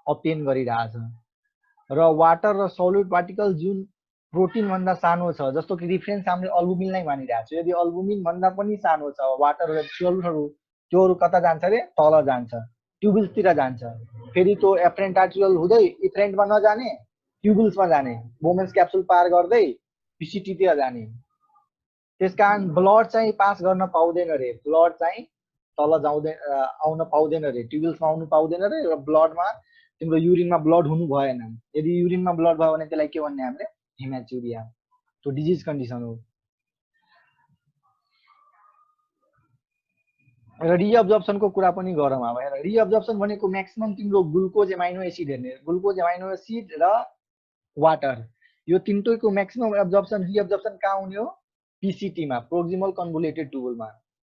अब्टेन गरिरहेछ। र वाटर र सल्युट पार्टिकल जुन प्रोटिनभन्दा सानो छ, जस्तो कि रिफरेन्स हामीले अल्बुमिनलाई मानिरहेको छ। यदि अल्बुमिनभन्दा पनि सानो छ वाटर र सल्युटहरू, त्योहरू कता जान्छ अरे? तल जान्छ, ट्युबल्सतिर जान्छ। फेरि त्यो एफ्रेन्ट आर्ट्रियल हुँदै इफ्रेन्टमा नजाने, ट्युबल्समा जाने, बोमेन्स क्याप्सुल पार गर्दै पिसिटीतिर जाने। त्यसकारण ब्लड चाहिँ पास गर्न पाउँदैन रे, ब्लड चाहिँ तल जाउँदैन, आउन पाउँदैन रे, ट्युबल्समा आउनु पाउँदैन रे। र ब्लडमा तिम्रो युरिनमा ब्लड हुनु भएन। यदि युरिनमा ब्लड भयो भने त्यसलाई के भन्ने हामीले? हेमाच्युरिया। त्यो डिजिज कन्डिसन हो। र रिअब्जर्प्सनको कुरा पनि गरौँ। अब हेर, रिअब्जर्प्सन भनेको म्याक्सिमम तिम्रो ग्लुकोज एमाइनो एसिड हेर्ने, ग्लुकोज एमाइनो एसिड र वाटर, यो तिनटैको म्याक्सिमम एब्जर्प्सन रिअब्जर्प्सन कहाँ हुने हो? पिसिटीमा, प्रोक्सिमल कन्भोलेटेड ट्युबलमा।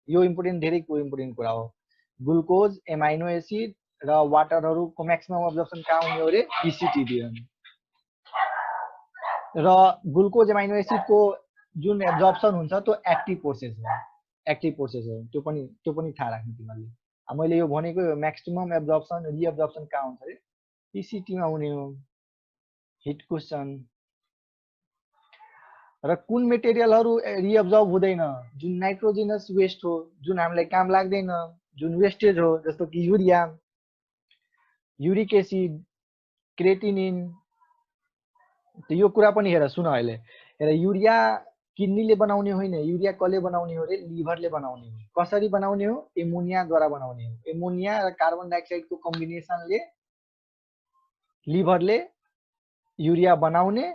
यो इम्पोर्टेन्ट, धेरै इम्पोर्टेन्ट कुरा हो। ग्लुकोज एमाइनो एसिड र वाटरहरूको म्याक्सिमम एब्जर्प्सन कहाँ हुने हो अरे? पिसिटीतिर। र ग्लुकोज एमाइनो एसिडको जुन एब्जर्प्सन हुन्छ त्यो एक्टिभ प्रोसेस हो, एक्टिभ प्रोसेस हो। त्यो पनि थाहा राख्नु तिमीहरूले। मैले यो भनेको म्याक्सिमम एब्जर्प्सन रिअब्जर्प्सन कहाँ हुन्छ अरे? पिसिटीमा हुने हो। Hit question. र कुन मेटेरियलहरू रिअब्जर्भ हुँदैन? जुन नाइट्रोजिनस वेस्ट हो, जुन हामीलाई काम लाग्दैन, जुन वेस्टेज हो, जस्तो कि युरिया, युरिक एसिड, क्रेटिनिन। यो कुरा पनि हेर, सुन अहिले। हेर, युरिया किडनीले बनाउने होइन, युरिया कसले बनाउने हो रे? लिभरले बनाउने हो। कसरी बनाउने हो? एमोनियाद्वारा बनाउने हो। एमोनिया र कार्बन डाइअक्साइडको कम्बिनेसनले लिभरले युरिया बनाउने,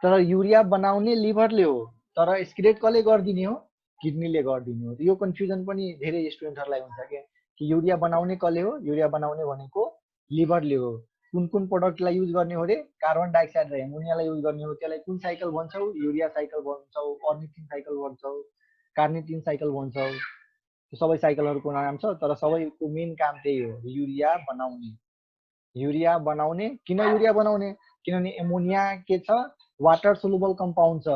तर युरिया बनाउने लिभरले हो, तर एक्सक्रिएट कसले गरिदिने हो? किडनीले गरिदिने हो। यो कन्फ्युजन पनि धेरै स्टुडेन्टहरूलाई हुन्छ कि युरिया बनाउने कसले हो? युरिया बनाउने भनेको लिभरले हो। कुन कुन प्रोडक्टलाई युज गर्ने हो रे? कार्बन डाइअक्साइड र एमोनियालाई युज गर्ने हो। त्यसलाई कुन साइकल भन्छौ? युरिया साइकल भन्छौ, अर्निथिन साइकल भन्छौ, कार्निथिन साइकल भन्छौ। त्यो सबै साइकलहरूको नाम छ, तर सबैको मेन काम त्यही हो, युरिया बनाउने। युरिया बनाउने, किन युरिया बनाउने? किनभने एमोनिया के छ? वाटर सोलुबल कम्पाउन्ड छ,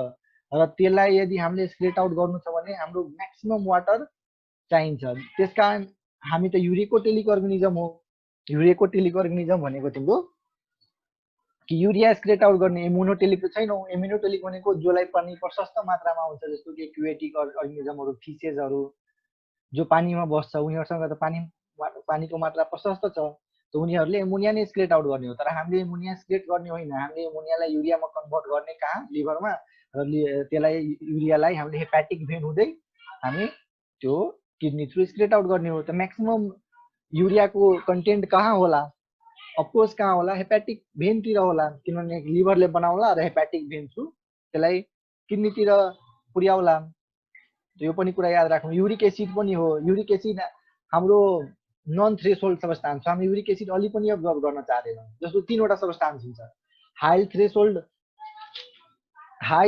र त्यसलाई यदि हामीले स्प्लिट आउट गर्नु छ भने हाम्रो म्याक्सिमम वाटर चाहिन्छ। त्यसकारण हामी त युरिकोटेलिक अर्गेनिजम हो। युरिकोटेलिक अर्गेनिजम भनेको तिम्रो कि युरिया स्प्लिट आउट गर्ने, इम्युनोटेलिक त छैनौँ। इम्युनोटेलिक भनेको जसलाई पानी प्रशस्त मात्रामा हुन्छ, जस्तो कि एक्वेटिक अर्गेनिजमहरू, फिसेसहरू जो पानीमा बस्छ, उनीहरूसँग त पानीको मात्रा प्रशस्त छ। त उनीहरूले एमोनिया नै एक्सक्रेट आउट गर्ने हो। तर हामीले एमोनिया एक्सक्रेट गर्ने होइन, हामीले एमोनियालाई युरियामा कन्भर्ट गर्ने कहाँ, लिभरमा, र त्यसलाई युरियालाई हामीले हेपाटिक भेन हुँदै हामी त्यो किडनी थ्रु एक्सक्रेट आउट गर्ने हो। त म्याक्सिमम युरियाको कन्टेन्ट कहाँ होला? अफकोर्स कहाँ होला? हेपाटिक भेनतिर होला, किनभने लिभरले बनाउला र हेपाटिक भेन थ्रु त्यसलाई किडनीतिर पुर्याउला। यो पनि कुरा याद राख्नु। युरिक एसिड पनि हो, युरिक एसिड हाम्रो नन थ्रेसोल्ड सबस्टान्स, हामी युरिक एसिड अलि पनि अब्जर्भ गर्न चाहदैनौँ। जस्तो 3वटा सबस्टान्स हुन्छ, high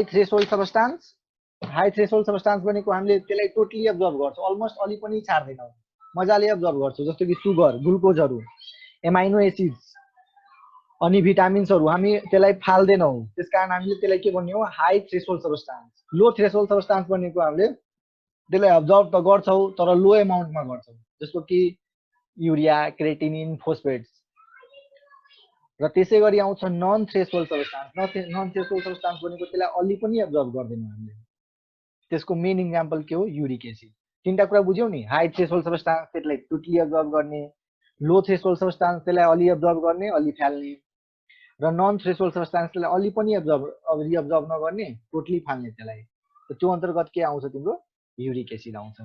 threshold substance, high threshold substance भनेको हामीले त्यसलाई टोटली अब्जर्भ गर्छौँ, अलमोस्ट अलि पनि छाड्दैनौँ, मजाले अब्जर्भ गर्छौँ। जस्तो कि सुगर, ग्लुकोजहरू, एमाइनो एसिड्स अनि भिटामिन्सहरू हामी त्यसलाई फाल्दैनौँ। त्यसकारण हामीले त्यसलाई के भन्ने हो? High threshold substance. Low threshold substance भनेको हामीले त्यसलाई अब्जर्भ त गर्छौँ तर लो एमाउन्टमा गर्छौँ, जस्तो कि युरिया, क्रेटिनिन, फोस्फेट्स। र त्यसै गरी आउँछ non threshold substance. Non threshold substance भनेको त्यसलाई अलि पनि अब्जर्भ गर्दैनौँ हामीले। त्यसको मेन इक्जाम्पल के हो? Uric acid. 3टा कुरा बुझ्यौ नि? हाई थ्रेसोल्ड सबस्टान्स त्यसलाई टोटली अब्जर्भ गर्ने, लो थ्रेसोल्ड सबस्टान्स त्यसलाई अलि अब्जर्भ गर्ने, अलि फाल्ने, र नन थ्रेसोल्ड सबस्टान्स त्यसलाई अलि पनि रिअब्जर्भ नगर्ने, टोटली फाल्ने त्यसलाई। त त्यो अन्तर्गत के आउँछ? तिम्रो युरिक एसिड आउँछ।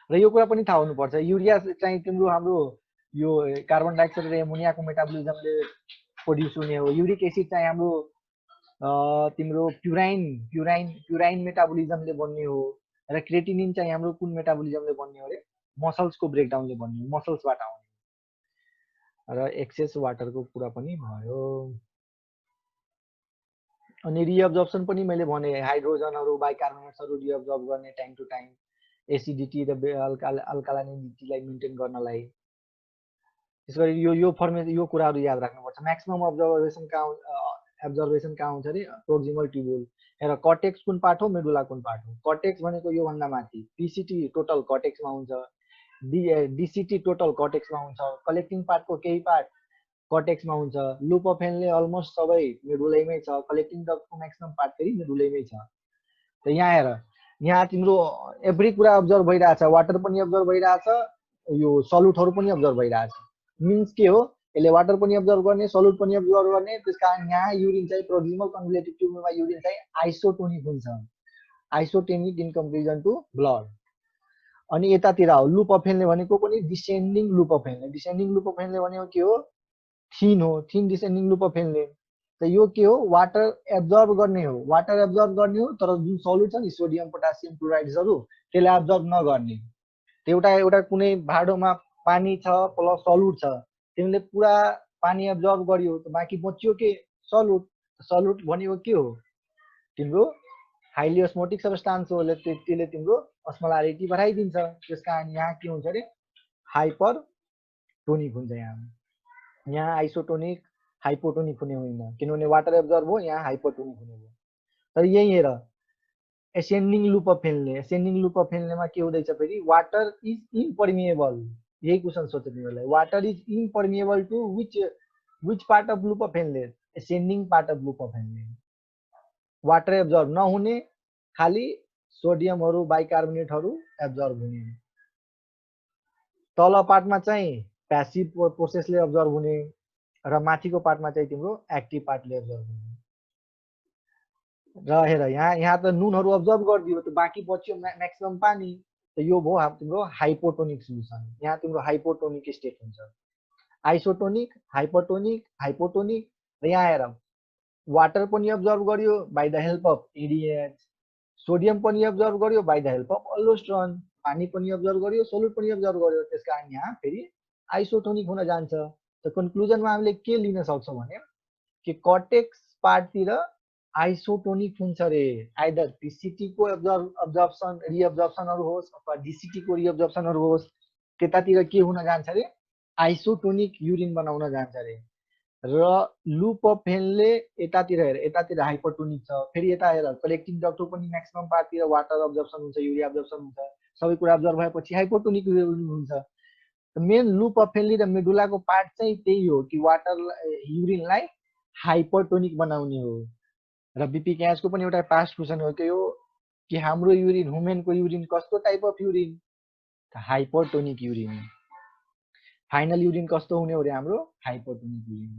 र यो कुरा पनि थाहा हुनुपर्छ, युरिया चाहिँ तिम्रो हाम्रो यो कार्बन डाइअक्साइड र एमोनियाको मेटाबोलिजमले प्रोड्युस हुने हो। युरिक एसिड चाहिँ हाम्रो तिम्रो प्युराइन मेटाबोलिजमले बन्ने हो। र क्रेटिनिन चाहिँ हाम्रो कुन मेटाबोलिजमले बन्ने हो अरे? मसल्सको ब्रेकडाउनले बन्ने हो, मसल्सबाट आउने। र एक्सेस वाटरको कुरा पनि भयो। अनि रिअब्जर्प्सन पनि मैले भने, हाइड्रोजनहरू, बाइकार्बोनेट्सहरू रिअब्जर्भ गर्ने टाइम टु टाइम, एसिडिटी र अल्कालाइनिटीलाई मेन्टेन गर्नलाई। त्यसै गरी यो फर्मेट, यो कुराहरू याद राख्नुपर्छ। म्याक्सिमम अब्जर्भेसन कहाँ हुन्छ अरे? प्रोक्सिमल ट्युब्युल। हेर, कर्टेक्स कुन पार्ट हो, मेडुला कुन पार्ट हो? कर्टेक्स भनेको योभन्दा माथि, पीसीटी टोटल कर्टेक्समा हुन्छ, डीसीटी टोटल कर्टेक्समा हुन्छ, कलेक्टिङ पार्टको केही पार्ट कर्टेक्समा हुन्छ, लुप अफ हेनले अलमोस्ट सबै मेडुलैमै छ, कलेक्टिङ डक्टको म्याक्सिमम पार्ट फेरि मेडुलैमै छ। त यहाँ हेर, यहाँ तिम्रो एभ्री कुरा अब्जर्भ भइरहेछ, वाटर पनि अब्जर्भ भइरहेछ, यो सल्युटहरू पनि अब्जर्भ भइरहेछ। मिन्स के हो? यसले वाटर पनि अब्जर्भ गर्ने, सल्युट पनि अब्जर्भ गर्ने। त्यसकारण यहाँ युरिन चाहिँ प्रोक्सिमल कन्जुलेटिभ ट्युब्युलमा युरिन चाहिँ आइसोटोनिक हुन्छ, isotonic in comparison to blood. अनि यतातिर हो लुप अफ हेनले भनेको पनि descending loop of Henle. Descending loop of Henle भनेको के हो? थिन हो, thin descending loop of Henle. त यो के हो? वाटर एब्जर्भ गर्ने हो, वाटर एब्जर्भ गर्ने हो, तर जुन सल्युट छ नि सोडियम पोटासियम क्लोराइड्सहरू त्यसलाई एब्जर्भ नगर्ने। एउटा कुनै भाँडोमा पानी छ प्लस सल्युट छ, तिमीले पुरा पानी एब्जर्भ गर्यो त बाँकी बच्यो के? सल्युट। सल्युट भनेको के हो? तिम्रो हाइली अस्मोटिक सबस्टान्स हो, त्यसले तिम्रो अस्मोलारिटी बढाइदिन्छ। त्यसकारण यहाँ के हुन्छ अरे? हाइपरटोनिक हुन्छ। यहाँ आइसोटोनिक हाइपोटोनिक हुने होइन, किनभने वाटर एब्जर्भ हो, यहाँ हाइपोटोनिक हुने भयो। तर यही हेर, ascending loop of Henle, ascending loop of हेनलेमा के हुँदैछ फेरि? Water is impermeable. यही क्वेसन सोध्छ तिमीहरूलाई, water is impermeable to which part of loop of Henle? Ascending part of loop of Henle. Water absorb नहुने, खालि सोडियमहरू, बाइकार्बोनेटहरू एब्जर्भ हुने। तल पार्टमा चाहिँ प्यासिभ प्रोसेसले अब्जर्भ हुने, र माथिको पार्टमा चाहिँ तिम्रो एक्टिभ पार्टले अब्जर्भ हुने। र हेर, यहाँ त नुनहरू अब्जर्भ गरिदियो, त बाँकी बच्यो म्याक्सिमम पानी। त यो भयो तिम्रो हाइपोटोनिक सोल्युसन। यहाँ तिम्रो हाइपोटोनिक स्टेट हुन्छ, आइसोटोनिक, हाइपोटोनिक, हाइपोटोनिक। र यहाँ हेर, वाटर पनि अब्जर्भ गर्यो by the help of ADH, sodium पनि अब्जर्भ गर्यो by the help of aldosterone, पानी पनि अब्जर्भ गर्यो, सोल्युट पनि अब्जर्भ गर्यो। त्यसकारण यहाँ फेरि आइसोटोनिक हुन जान्छ। त कन्क्लुजनमा हामीले के लिन सक्छौँ भने कि कर्टेक्स पार्टतिर आइसोटोनिक हुन्छ रे। आइदर पीसीटी को अब्जर्प्सन रिअब्जर्प्सनहरू होस् अथवा डीसीटी को रिअब्जर्प्सनहरू होस्, त्यतातिर के हुन जान्छ रे? आइसोटोनिक युरिन बनाउन जान्छ रे। र लुप अफ हेनले यतातिर हेर, यतातिर हाइपोटोनिक छ, फेरि यता हेर कलेक्टिङ डक्टको पनि म्याक्सिमम पार्टतिर वाटर अब्जर्प्सन हुन्छ, युरिया अब्जर्प्सन हुन्छ, सबै कुरा अब्जर्भ भएपछि हाइपोटोनिक हुन्छ। मेन लुप अफ हेनली र मेडुलाको पार्ट चाहिँ त्यही हो कि वाटर युरिनलाई हाइपरटोनिक बनाउने हो। र बीपी क्याचको पनि एउटा पास्ट क्वेसन हो के हो कि हाम्रो युरिन, ह्युमेनको युरिन कस्तो type of urine? Hypertonic urine. Final urine कस्तो हुने हो रे हाम्रो हाइपोटोनिक युरिन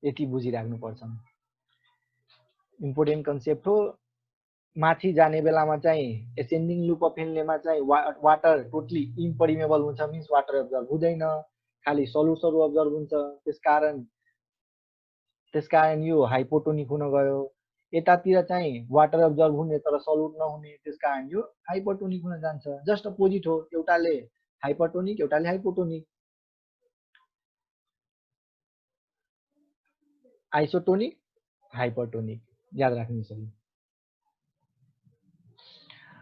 यति बुझिराख्नु पर्छ इम्पोर्टेन्ट कन्सेप्ट हो माथि जाने बेलामा चाहिँ एसेन्डिङ लुप अफ हेन्लेमा चाहिँ वाटर टोटली इम्परिमेबल हुन्छ मिन्स वाटर एब्जर्भ हुँदैन खाली सल्युटहरू अब्जर्भ हुन्छ त्यसकारण यो हाइपोटोनिक हुन गयो यतातिर चाहिँ वाटर एब्जर्भ हुने तर सल्युट नहुने त्यसकारण यो हाइपोटोनिक हुन जान्छ जस्ट अपोजिट हो एउटाले हाइपरटोनिक एउटाले हाइपोटोनिक आइसोटोनिक हाइपरटोनिक याद राख्नु सही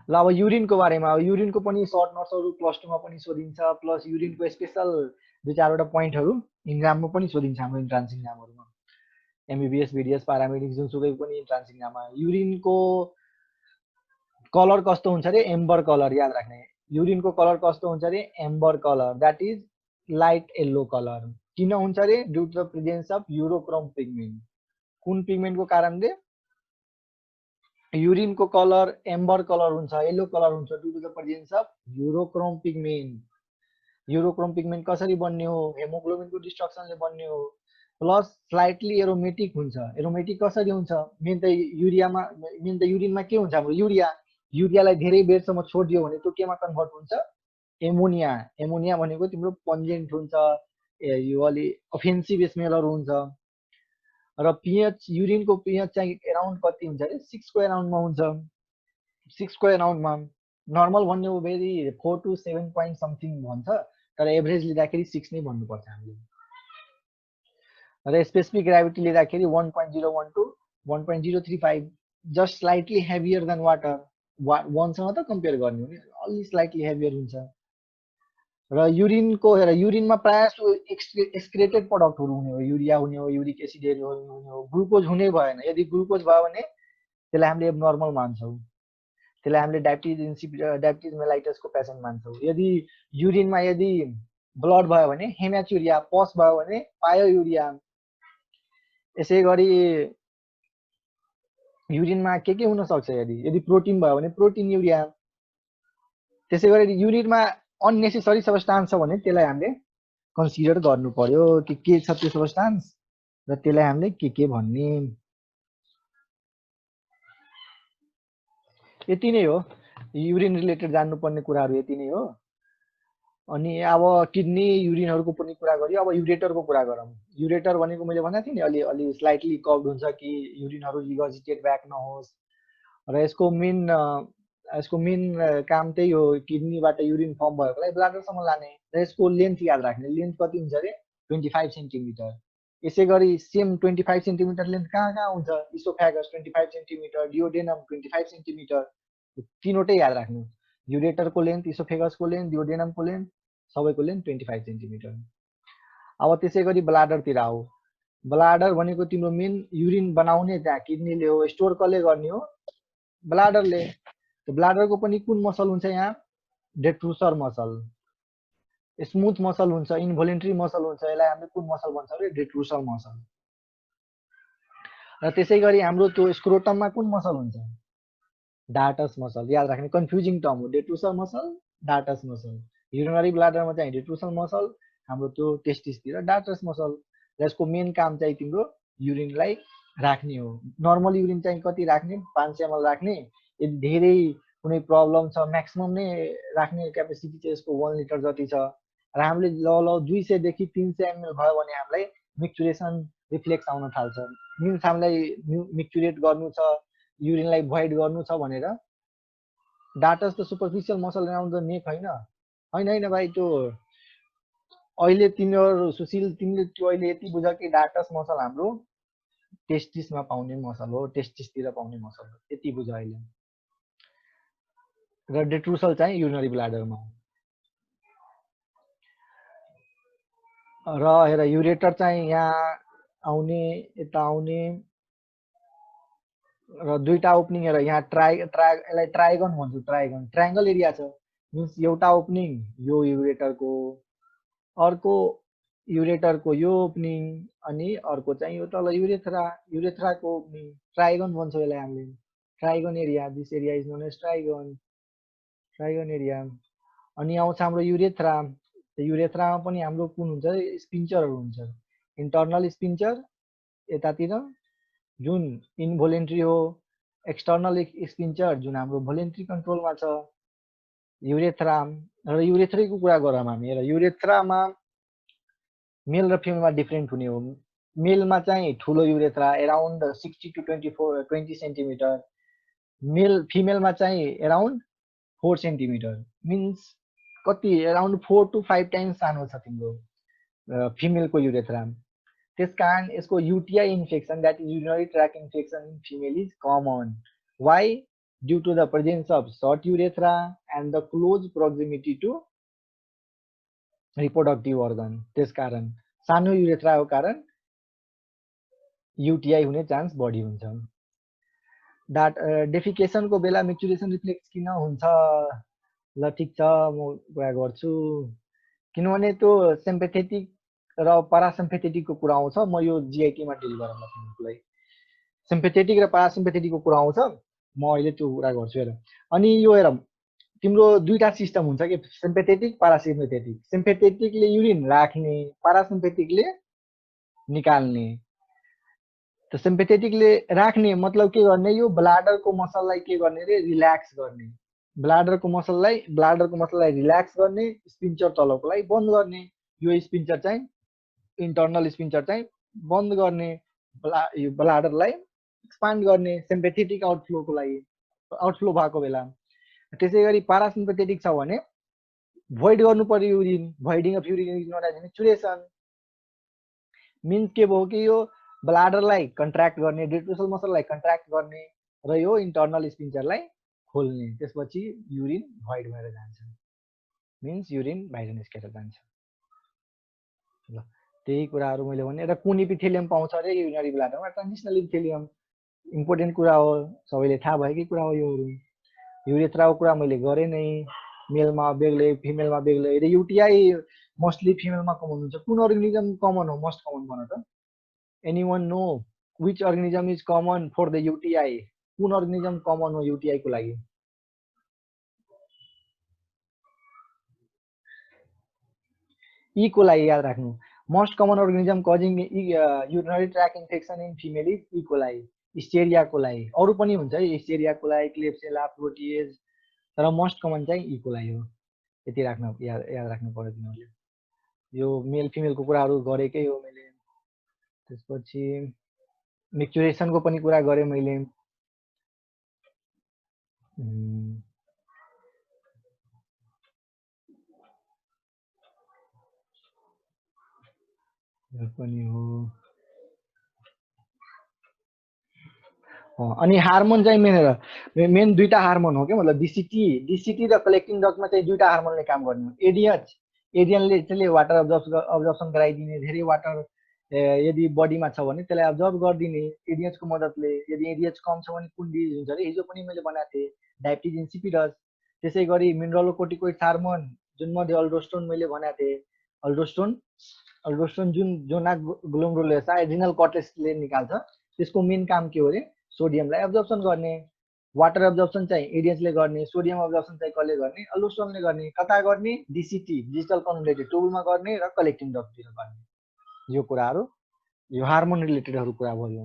ल अब युरिनको बारेमा अब युरिनको पनि सर्ट नोट्सहरू प्लस 2 मा पनि सोधिन्छ प्लस युरिनको स्पेशल दुई चारवटा पोइन्टहरू इक्जाममा पनि सोधिन्छ हाम्रो इन्ट्रान्स इक्जामहरुमा एमबीबीएस बीडीएस पारामेडिक जुनसुकै पनि इन्ट्रान्स इक्जाममा युरिनको कलर कस्तो हुन्छ रे एम्बर कलर याद राख्ने युरिनको कलर कस्तो हुन्छ रे amber colour that is light yellow colour किन हुन्छ रे due to the presence of urochrome pigment कुन पिगमेन्टको कारणले युरिनको कलर एम्बर कलर हुन्छ येलो कलर हुन्छ due to the presence of urochrome pigment कसरी बन्ने हो हेमोग्लोबिनको डिस्ट्रक्सनले बन्ने हो प्लस स्लाइटली एरोमेटिक हुन्छ एरोमेटिक कसरी हुन्छ मेन त युरिनमा के हुन्छ हाम्रो युरियालाई धेरै बेरसम्म छोडिदियो भने त्यो केमा कन्भर्ट हुन्छ एमोनिया भनेको तिम्रो पन्जेन्ट हुन्छ यो अलि अफेन्सिभ स्मेलहरु हुन्छ र पीएच युरिनको पीएच चाहिँ अराउन्ड कति हुन्छ रे 6 को अराउन्डमा हुन्छ 6 को अराउन्डमा नर्मल भन्ने हो भेरी 4 to 7 point समथिङ भन्छ तर एभरेज लिँदाखेरि 6 नै भन्नुपर्छ हामीले र स्पेसिफिक ग्राभिटी लिँदाखेरि 1.01 to 1.035 just slightly heavier than water वानसँग त कम्पेयर गर्ने हो नि अलि स्लाइटली हेभियर हुन्छ र युरिनमा प्रायः एक्सक्रेटेड प्रोडक्टहरु हुने हो युरिया हुने हो युरिक एसिड हुने हो ग्लुकोज हुने भएन यदि ग्लुकोज भयो भने त्यसलाई हामीले एब्नर्मल मान्छौं त्यसलाई हामीले डायबिटिज मेलाइटसको पेशेन्ट मान्छौं यदि युरिनमा यदि ब्लड भयो भने हेमाच्युरिया पस भयो भने पायोयुरिया यसैगरी युरिनमा के हुन सक्छ यदि प्रोटिन भयो भने प्रोटिन युरिया त्यसैगरी युरिनमा अननेसेसरी सबस्टान्स छ भने त्यसलाई हामीले कन्सिडर गर्नु पर्यो कि के छ त्यो सबस्टान्स र त्यसलाई हामीले के भन्ने यति नै हो युरिन रिलेटेड जान्नुपर्ने कुराहरु यति नै हो अनि अब किडनी युरिनहरुको पनि कुरा गरियो अब युरेटरको कुरा गरौँ युरेटर भनेको मैले भनेको थिएँ नि अलि स्लाइटली कर्भड हुन्छ कि युरिनहरु रिगर्जिटेट ब्याक नहोस् र यसको मेन काम त्यही हो किडनीबाट युरिन फर्म भएकोलाई ब्लाडरसम्म लाने र यसको लेन्थ याद राख्ने लेन्थ कति हुन्छ रे 25 सेन्टिमिटर यसैगरी सेम 25 सेन्टिमिटर लेन्थ कहाँ हुन्छ इसोफेगस 25 सेन्टिमिटर डियोडेनम 25 सेन्टिमिटर तीनवटै याद राख्नु युरेटरको लेन्थ इसोफेगसको लेन्थ डियोडेनमको लेन्थ सबैको लेन्थ 25 सेन्टिमिटर अब त्यसैगरी ब्लाडरतिर आऊ ब्लाडर भनेको तिम्रो मेन युरिन बनाउने त्यहाँ किडनीले हो स्टोर कसले गर्ने हो ब्लाडरले ब्लाडरको पनि कुन मसल हुन्छ यहाँ डेट्रुसर मसल स्मुथ मसल हुन्छ इन्भोलेन्ट्री मसल हुन्छ यसलाई हामीले कुन मसल भन्छौं रे डेट्रुसर मसल र त्यसैगरी हाम्रो त्यो स्क्रोटममा कुन मसल हुन्छ डार्टस मसल याद राख्ने कन्फ्युजिङ टर्म हो डेट्रुसर मसल डार्टस मसल युरिनरी ब्लाडरमा चाहिँ डेट्रुसर मसल हाम्रो त्यो टेस्टिसतिर डार्टस मसल र यसको मेन काम चाहिँ तिम्रो युरिनलाई राख्ने हो नर्मल युरिन चाहिँ कति राख्ने 500 ml राख्ने यदि धेरै कुनै प्रब्लम छ म्याक्सिमम नै राख्ने क्यापेसिटी चाहिँ यसको 1 लिटर जति छ र हामीले ल 200 देखि 300 ml भयो भने हामीलाई मिक्चुरेसन रिफ्लेक्स आउन थाल्छ मिन्स हामीलाई मिक्चुरेट गर्नु छ युरिनलाई भोइड गर्नु छ भनेर डार्टस त superficial muscle around the neck हैन भाइ त्यो अहिले तिमीले त्यो अहिले यति बुझ कि डार्टस मसल हाम्रो टेस्टिसमा पाउने मसल हो टेस्टिसतिर पाउने मसल हो यति बुझ अहिले र डेट्रुसल चाहिँ युरिनरी ब्लाडरमा र हेर युरेटर चाहिँ यहाँ आउने यता आउने र दुईटा ओपनिङ हेर यहाँ यसलाई ट्राइगन भन्छु ट्रायंगल एरिया छ मिन्स एउटा ओपनिङ यो युरेटरको अर्को युरेटरको यो ओपनिङ अनि अर्को चाहिँ यो तल युरेथ्राको ओपनिङ ट्राइगन भन्छौं यसलाई हामीले trigone area this area is known as trigone area अनि आउँछ हाम्रो युरेथ्रा युरेथ्रामा पनि हाम्रो कुन हुन्छ स्पिन्चरहरू हुन्छ इन्टर्नल स्पिन्चर यतातिर जुन इनभोलेन्ट्री हो एक्सटर्नल स्पिन्चर जुन हाम्रो भोलेन्ट्री कन्ट्रोलमा छ युरेथ्रा र युरेथ्राको कुरा गरौँ हामी र युरेथ्रामा मेल र फिमेलमा डिफरेन्ट हुने हो मेलमा चाहिँ ठुलो युरेथ्रा अराउन्ड 60 to 20 सेन्टिमिटर फिमेलमा चाहिँ अराउन्ड 4 सेन्टिमिटर मिन्स कति अराउन्ड 4 to 5 टाइम्स सानो छ तिम्रो फिमेलको युरेथ्रा त्यसकारण यसको UTI infection that is urinary tract infection in female is common why due to the presence of short urethra and the close proximity to reproductive organ त्यसकारण सानो युरेथ्राको कारण युटिआई हुने चान्स बढी हुन्छ द्याट डेफिकेसनको बेला मेच्युरेसन रिफ्लेक्स किन हुन्छ ल ठिक छ म कुरा गर्छु किनभने त्यो सिम्पेथेटिक र पारासिम्पेथेटिकको कुरा आउँछ म यो जिआइटीमा डिल गरौँला तिमीलाई सिम्पेथेटिक र पारासिम्पेथेटिकको कुरा आउँछ म अहिले त्यो कुरा गर्छु हेर अनि यो हेर तिम्रो दुईटा सिस्टम हुन्छ कि सिम्पेथेटिक पारासिम्पेथेटिक सिम्पेथेटिकले युरिन राख्ने पारासिम्पेथेटिकले निकाल्ने त सिम्पेथेटिकले राख्ने मतलब के गर्ने यो ब्लाडरको मसललाई के गर्ने रे रिल्याक्स गर्ने ब्लाडरको मसललाई रिल्याक्स गर्ने स्पिन्चर तलकोलाई बन्द गर्ने यो स्पिन्चर चाहिँ इन्टर्नल स्पिन्चर चाहिँ बन्द गर्ने यो ब्लाडरलाई एक्सपान्ड गर्ने सिम्पेथेटिक आउटफ्लोको लागि आउटफ्लो भएको बेला त्यसै गरी पारासिम्पेथेटिक छ भने भोइड गर्नु पर्यो urine voiding of urine is known as micturition means के भयो कि यो ब्लाडरलाई कन्ट्र्याक्ट गर्ने डेट्रोसल मसललाई कन्ट्र्याक्ट गर्ने र यो इन्टर्नल स्पिन्चरलाई खोल्ने त्यसपछि युरिन भोइड भएर जान्छ मिन्स युरिन बाहिर निस्केर जान्छ ल त्यही कुराहरू मैले भने र कुन इपिथेलियम पाउँछ अरे युरिनरी ब्लाडरमा ट्रान्जिसनल इपिथेलियम इम्पोर्टेन्ट कुरा हो सबैले थाहा भएकै कुरा हो योहरू युरेथ्राको कुरा मैले गरेँ नै मेलमा बेग्लै फिमेलमा बेग्लै र युटिआई मोस्टली फिमेलमा कमन हुन्छ कुन अर्गेनिजम कमन हो मोस्ट कमन भन त anyone know which organism is common for the UTI कुन अर्गेनिजम कमन हो युटिआई को लागि ई को लागि याद राख्नु most common organism causing urinary tract infection in female is E coli Escherichia coli अरू पनि हुन्छ हिस्टेरिया कोलाई क्लेब्सिएला प्रोटिएज तर मोस्ट कमन चाहिँ ई कोलाई हो यति राख्न याद राख्नु पर्यो तिमीहरूले यो मेल फिमेलको कुराहरू गरेकै हो मैले त्यसपछि मेच्युरेसनको पनि कुरा गरेँ मैले पनि हो अनि हार्मोन चाहिँ मेन दुईटा हार्मोन हो के मतलब डिसिटी र कलेक्टिङ डक्टमा चाहिँ दुईटा हार्मोनले काम गर्ने एडियनले चाहिँ वाटर अब्जर्प्सन गराइदिने धेरै वाटर यदि बडीमा छ भने त्यसलाई अब्जर्भ गरिदिने एडिएचको मद्दतले यदि एडिएच कम छ भने कुन डिजिज हुन्छ अरे हिजो पनि मैले बनाएको थिएँ डायबिटिज इन्सिपिडस त्यसै गरी मिनरलोकोर्टिकोइड हार्मोन जुन मध्ये अल्डोस्टोन मैले बनाएको थिएँ अल्डोस्टोन जुन जोना ग्लोमेरुलस एड्रिनल कर्टेक्सले निकाल्छ त्यसको मेन काम के हो अरे सोडियमलाई अब्जर्प्सन गर्ने वाटर अब्जर्प्सन चाहिँ एडिएचले गर्ने सोडियम अब्जर्प्सन चाहिँ कसले गर्ने अल्डोस्टोनले गर्ने कता गर्ने डिसिटी डिजिटल कन्भर्टेड टुलमा गर्ने र कलेक्टिङ डक्टतिर गर्ने यो कुराहरू यो हार्मोन रिलेटेडहरू कुरा भयो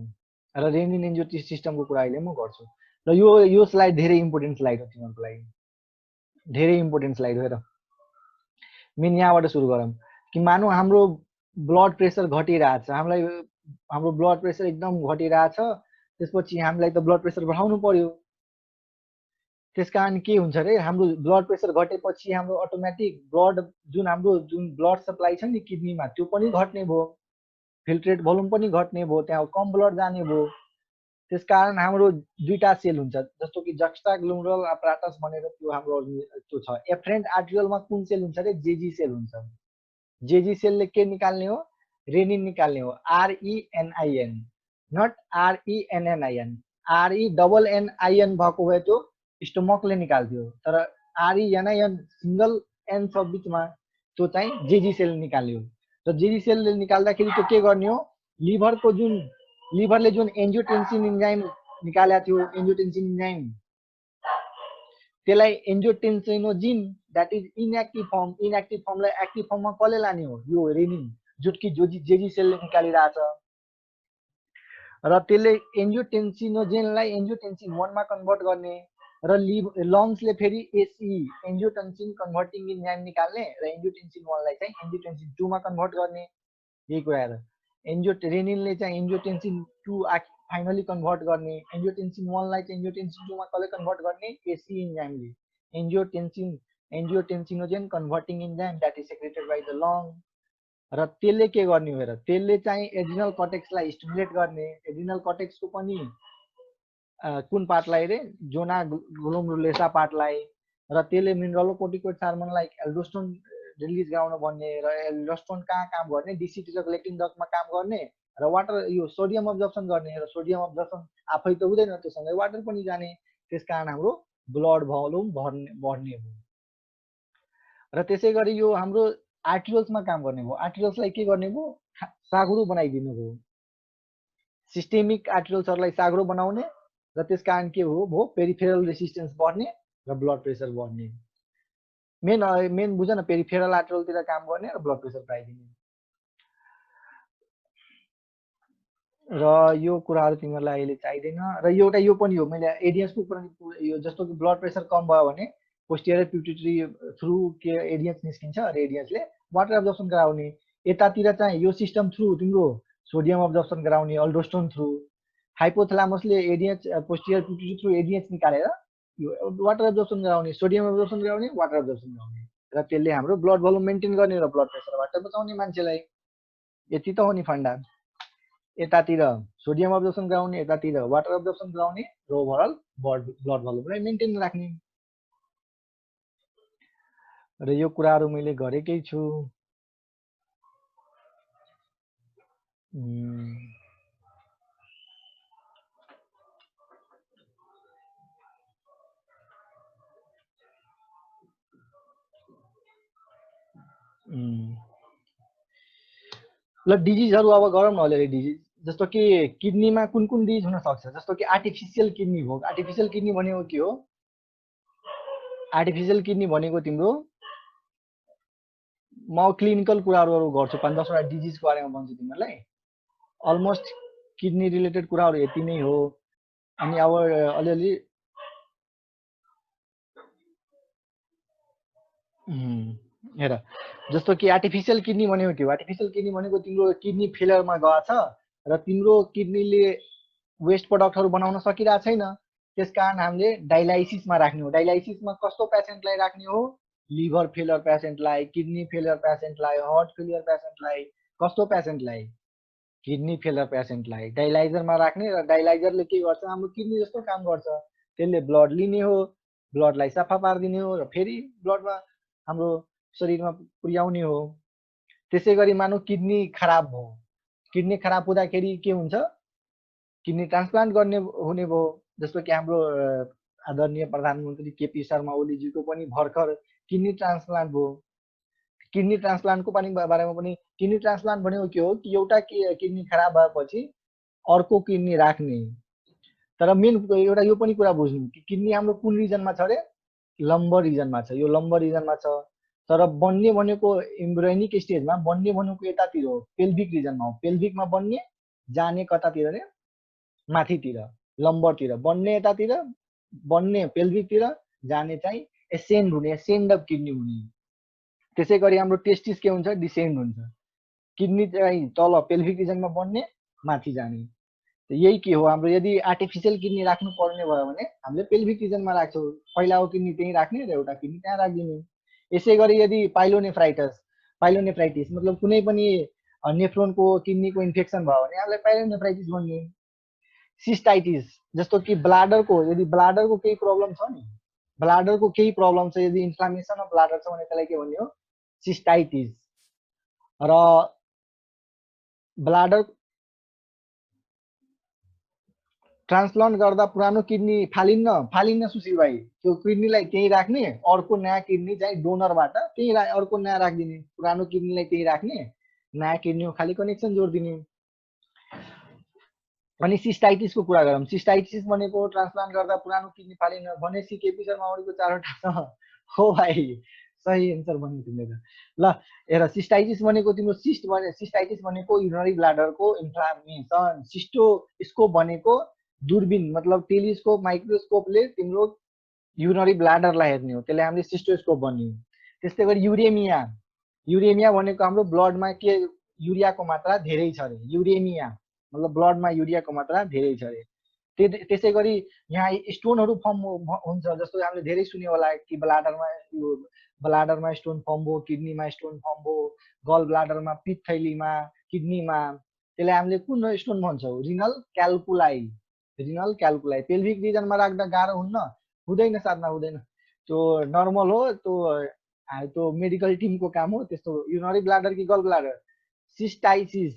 र रेनिन एन्जियोटेन्सिस सिस्टमको कुरा अहिले म गर्छु र यो स्लाइड धेरै इम्पोर्टेन्ट स्लाइड हो तिमीहरूको लागि धेरै इम्पोर्टेन्ट स्लाइड हो र मेन यहाँबाट सुरु गरौँ कि मानौ हाम्रो ब्लड प्रेसर घटिरहेछ हाम्रो ब्लड प्रेसर एकदम घटिरहेछ त्यसपछि हामीलाई त ब्लड प्रेसर बढाउनु पर्यो त्यसकारण के हुन्छ रे हाम्रो ब्लड प्रेसर घटेपछि हाम्रो अटोमेटिक ब्लड जुन ब्लड सप्लाई छ नि किडनीमा त्यो पनि घट्ने भयो फिल्ट्रेट भोल्युम पनि घट्ने भयो त्यहाँ कम ब्लड जाने भयो त्यसकारण हाम्रो दुईटा सेल हुन्छ जस्तो कि जक्स्टाग्लोमेरुलर एपराटस भनेर त्यो हाम्रो त्यो छ एफरेन्ट आर्ट्रियलमा कुन सेल हुन्छ रे जेजी सेल हुन्छ जेजी सेलले के निकाल्ने हो रेनिन निकाल्ने हो RENIN नट RENNIN RENNIN भएको भए त्यो स्टोमकले निकाल्थ्यो तर RENIN सिंगल एन छ बिचमा त्यो चाहिँ जेजी सेल निकाल्यो र जेजी सेलले निकाल्दाखेरि त्यो के गर्ने हो लिभरले जुन एन्जियोटेन्सिन इन्जाइम निकालेको थियो एन्जियोटेन्सिन इन्जाइम त्यसलाई angiotensinogen that is inactive form. Inactive फर्मलाई एक्टिभ फर्ममा कसले लाने हो? यो रेनिन जुटकी जेजी सेलले निकालिरहेछ र त्यसले एन्जियोटेन्सिनोजेनलाई एन्जियोटेन्सिन 1 मा कन्भर्ट गर्ने र लङ्सले फेरि एसई एन्जियोटेन्सिन कन्भर्टिङ इन्जाइम निकाल्ने र एन्जियोटेन्सिन 1 लाई चाहिँ एन्जियोटेन्सिन 2 मा कन्भर्ट गर्ने। यही कुराहरु रेनिनले चाहिँ एन्जियोटेन्सिन 2 फाइनली कन्भर्ट गर्ने, एन्जियोटेन्सिन 1 लाई चाहिँ एन्जियोटेन्सिन 2 मा कसले कन्भर्ट गर्ने? एसई इन्जाइमले angiotensinogen converting enzyme that is secreted by the lung. र त्यसले के गर्ने हो र त्यसले चाहिँ एड्रिनल कर्टेक्सलाई स्टिमुलेट गर्ने। एड्रिनल कर्टेक्सको पनि कुन पार्टलाई रे? जोना ग्लोमेरुलेसा पार्टलाई। र त्यसले mineralocorticoids hormone like aldosterone release गराउन भन्ने र एल्डोस्टेरोन कहाँ काम गर्ने? डीसीटी र ग्लेक्टिन डक्टमा काम गर्ने र वाटर यो सोडियम अब्जर्प्सन गर्ने र सोडियम अब्जर्प्सन आफै त हुँदैन, त्योसँगै वाटर पनि जाने। त्यसकारण हाम्रो ब्लड भोल्युम बढ्ने हो। र त्यसै गरी यो हाम्रो आर्टिरियल्समा काम गर्ने भयो। आर्टिरियल्सलाई के गर्ने भयो? साँघुरो बनाइदिनु भयो। सिस्टेमिक आर्टिरियल्सहरूलाई साँघुरो बनाउने र त्यसकारण के हो? पेरिफेरल रेसिस्टेन्स बढ्ने र ब्लड प्रेसर बढ्ने। मेन बुझ न, पेरिफेरल आर्टिरियलतिर काम गर्ने र ब्लड प्रेसर बढाइदिने। र यो कुराहरु तिमीहरूलाई अहिले चाहिँदैन। र एउटा यो पनि हो, मैले एडियन्सको कुरा यो जस्तो कि ब्लड प्रेसर कम भयो भने पोस्टिरियर पिट्युटरी थ्रु के एडियन्स निस्किन्छ र एडियन्सले वाटर अब्जर्प्सन गराउने। यतातिर चाहिँ यो सिस्टम थ्रु तिम्रो सोडियम अब्जर्प्सन गराउने अल्डोस्टेरोन थ्रु। हाइपोथालामसले ADH posterior pituitary through ADH निकालेर यो वाटर अब्जर्प्सन गराउने, सोडियम अब्जर्प्सन गराउने, वाटर अब्जर्प्सन गराउने र त्यसले हाम्रो ब्लड भोल्युम मेन्टेन गर्ने र ब्लड प्रेसरबाट बचाउने मान्छेलाई। यति त हो नि फन्डा। यतातिर सोडियम अब्जर्प्सन गराउने, यतातिर वाटर अब्जर्प्सन गराउने र ओभरअल ब्लड भोल्युमलाई मेन्टेन राख्ने। र यो कुराहरु मैले गरेकै छु। ल डिजिजहरु अब गरौँ न अलिअलि डिजिज। जस्तो कि किडनीमा कुन कुन डिजिज हुन सक्छ? जस्तो कि आर्टिफिसियल किडनी भयो। आर्टिफिसियल किडनी भनेको के हो? आर्टिफिसियल किडनी भनेको तिम्रो म क्लिनिकल कुराहरु गर्छु, 5-10 वटा डिजिजको बारेमा भन्छु तिमीहरूलाई। अलमोस्ट किडनी रिलेटेड कुराहरु यति नै हो। अनि अब अलिअलि हेर, जस्तो कि आर्टिफिसियल किडनी भनेको के हो? आर्टिफिसियल किडनी भनेको तिम्रो किडनी फेलियरमा गएको छ र तिम्रो किडनीले वेस्ट प्रडक्टहरु बनाउन सकिरहेको छैन। त्यसकारण हामीले डायलाइसिसमा राख्ने हो। डायलाइसिसमा कस्तो पेशेन्टलाई राख्ने हो? लिभर फेलियर पेशेन्टलाई, किडनी फेलियर पेशेन्टलाई, हार्ट फेलियर पेशेन्टलाई। कस्तो पेशेन्टलाई? किडनी फेलियर पेशेन्टलाई डायलाइजरमा राख्ने र डायलाइजरले के गर्छ? हाम्रो किडनी जस्तो काम गर्छ। त्यसले ब्लड लिने हो, ब्लडलाई सफा पार्दिने हो र फेरि ब्लडमा हाम्रो शरीरमा पुर्याउने हो। त्यसै गरी मानौ किडनी खराब भयो। किडनी खराब हुँदाखेरि के हुन्छ? किडनी ट्रान्सप्लान्ट गर्ने हुने भयो। जस्तो कि हाम्रो आदरणीय प्रधानमन्त्री केपी शर्मा ओलीजीको पनि भर्खर किडनी ट्रान्सप्लान्ट भयो। किडनी ट्रान्सप्लान्टको पनि बारेमा पनि, किडनी ट्रान्सप्लान्ट भनेको के हो? कि एउटा किडनी खराब भएपछि अर्को किडनी राख्ने। तर मेन एउटा यो पनि कुरा बुझ्नु कि किडनी हाम्रो कुन रिजनमा छ रे? लम्बर रिजनमा छ। यो लम्बर रिजनमा छ, तर बन्ने भनेको एम्ब्रियोनिक स्टेजमा बन्ने भनेको यतातिर हो, पेल्भिक रिजनमा हो। पेल्भिकमा बन्ने, जाने कतातिर रे? माथितिर, लम्बरतिर। बन्ने यतातिर, बन्ने पेल्भिकतिर, जाने चाहिँ एसेन्ड हुने, एसेन्ड अफ किडनी हुने। त्यसै गरी हाम्रो टेस्टिस के हुन्छ? डिसेन्ड हुन्छ। किडनी चाहिँ तल पेल्भिक रिजनमा बन्ने, माथि जाने। यही के हो हाम्रो? यदि आर्टिफिसियल किडनी राख्नु पर्ने भयो भने हामीले पेल्भिक रिजनमा राख्छौँ। पहिलाको किडनी त्यही राख्ने र एउटा किडनी त्यहाँ राखिदिने। यसै गरी यदि पाइलोनेफ्राइटिस मतलब कुनै पनि नेफ्रोनको किडनीको इन्फेक्सन भयो भने हामीलाई पाइलोनेफ्राइटिस भन्ने। सिस्टाइटिस जस्तो कि ब्लाडरको, यदि ब्लाडरको केही प्रब्लम छ नि, ब्लाडरको केही प्रब्लम छ, यदि इन्फ्लामेसन अफ ब्लाडर छ भने त्यसलाई के भन्ने हो? सिस्टाइटिस। र ब्लाडर ट्रान्सप्लान्ट गर्दा पुरानो किडनी फालिन्न सुशील भाइ। त्यो किडनीलाई त्यही राख्ने, अर्को नयाँ किडनी चाहिँ डोनरबाट त्यही अर्को नयाँ राखिदिने। पुरानो किडनीलाई त्यही राख्ने, नयाँ किडनीको खाली कनेक्सन जोडिदिने। अनि सिस्टाइटिसको कुरा गरौँ। सिस्टाइटिस भनेको ट्रान्सप्लान्ट गर्दा पुरानो किडनी फालिन्न भनेपछि केपी शर्मा ओलीको 4 वटा छ, हो भाइ, सही एन्सर भन्यो तिमीले त। ल हेर, सिस्टाइटिस भनेको तिम्रो सिस्टाइटिस भनेको युरिनरी ब्ल्याडरको इन्फ्लामेसन। सिस्टोस्कोप भनेको दूरबीन मतलब टेलिस्कोप माइक्रोस्कोपले तिम्रो युरिनरी ब्ल्याडरलाई हेर्ने हो, त्यसलाई हामीले सिस्टोस्कोप भन्ने हो। त्यस्तै गरी युरेमिया, युरेमिया भनेको हाम्रो ब्लडमा के युरियाको मात्रा धेरै छ अरे, युरेमिया मतलब ब्लडमा युरियाको मात्रा धेरै छ अरे। त्यसै गरी यहाँ स्टोनहरू फर्म हुन्छ, जस्तो हामीले धेरै सुन्यो होला कि ब्लाडरमा स्टोन फर्म भयो, किडनीमा स्टोन फर्म भयो, गल ब्लाडरमा, पित्थैलीमा, किडनीमा, त्यसलाई हामीले कुन स्टोन भन्छौँ? Renal calculi, renal calculi. Pelvic रिजनमा राख्दा गाह्रो हुँदैन साथमा, हुँदैन, त्यो नर्मल हो, त्यो मेडिकल टिमको काम हो। त्यस्तो युरिनरी ब्लाडर कि गल ब्लाडर, सिस्टाइसिस,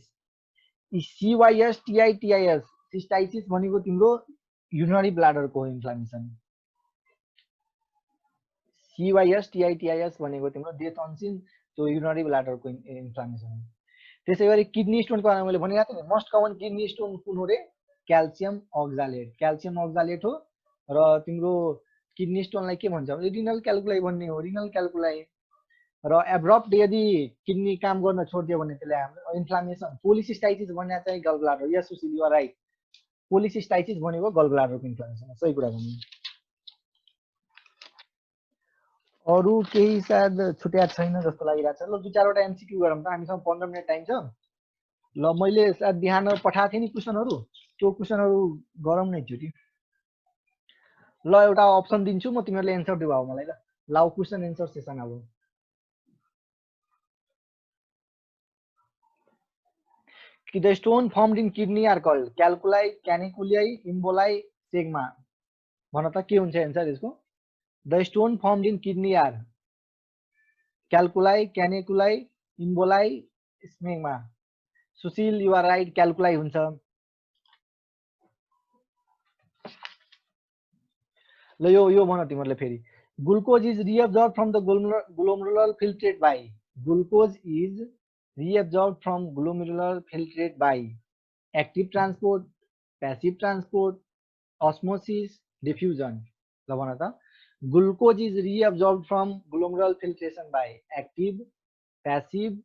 सिवाइएसटिआइटिआइएस, सिस्टाइसिस भनेको तिम्रो युरिनरी ब्लाडरको इन्फ्लामेसन। सिवाइएसटिआइटिआइएस भनेको तिम्रो डेथ अन सिन, त्यो युरिनरी ब्लाडरको इन्फ्लामेसन हो। त्यसै गरी किडनी स्टोनको बारेमा मैले भनिरहेको थिएँ नि, मोस्ट कमन किडनी स्टोन कुन हो रे? क्याल्सियम अक्जालेट, क्याल्सियम अक्जालेट हो। र तिम्रो किडनी स्टोनलाई के भन्छ भने रिनल क्याल्कुलाई भन्ने हो, रिनल क्याल्कुलाई। र एब्रप्ट यदि किडनी काम गर्न छोडिदियो भने त्यसलाई हाम्रो इन्फ्लामेसन। पोलिसिस्टाइटिस भन्ने चाहिँ gall bladder, yes Sushil you are right, polycystitis भनेको गल ब्लाडरको इन्फ्लामेसन, सही कुरा भन्नु। अरू केही सायद छुट्या छैन जस्तो लागिरहेको छ। ल 2-4वटा एमसिक्यू गरौँ त, हामीसँग 15 मिनट टाइम छ। ल मैले सायद बिहान पठाएको थिएँ नि क्वेसनहरू, त्यो क्वेसनहरू गरौँ न एकचोटि। ल एउटा अप्सन दिन्छु म, तिमीहरूले एन्सर दिऊ अब मलाई। ल लाउ क्वेसन एन्सर सेसन अब। The stone formed in kidney are called calculi, caniculi, emboli, sigma. भन त के हुन्छ एन्सर यसको? The stone formed in kidney are calculi, caniculi, emboli, sigma. Sushil you are right, calculi हुन्छ। ल यो भन तिमीहरूले फेरि। Glucose is reabsorb from the glomerular filtrate by, glucose is reabsorbed from glomerular filtrate by active transport, passive transport, osmosis, diffusion. ल भन त, glucose is reabsorbed from glomerular filtration by active, passive,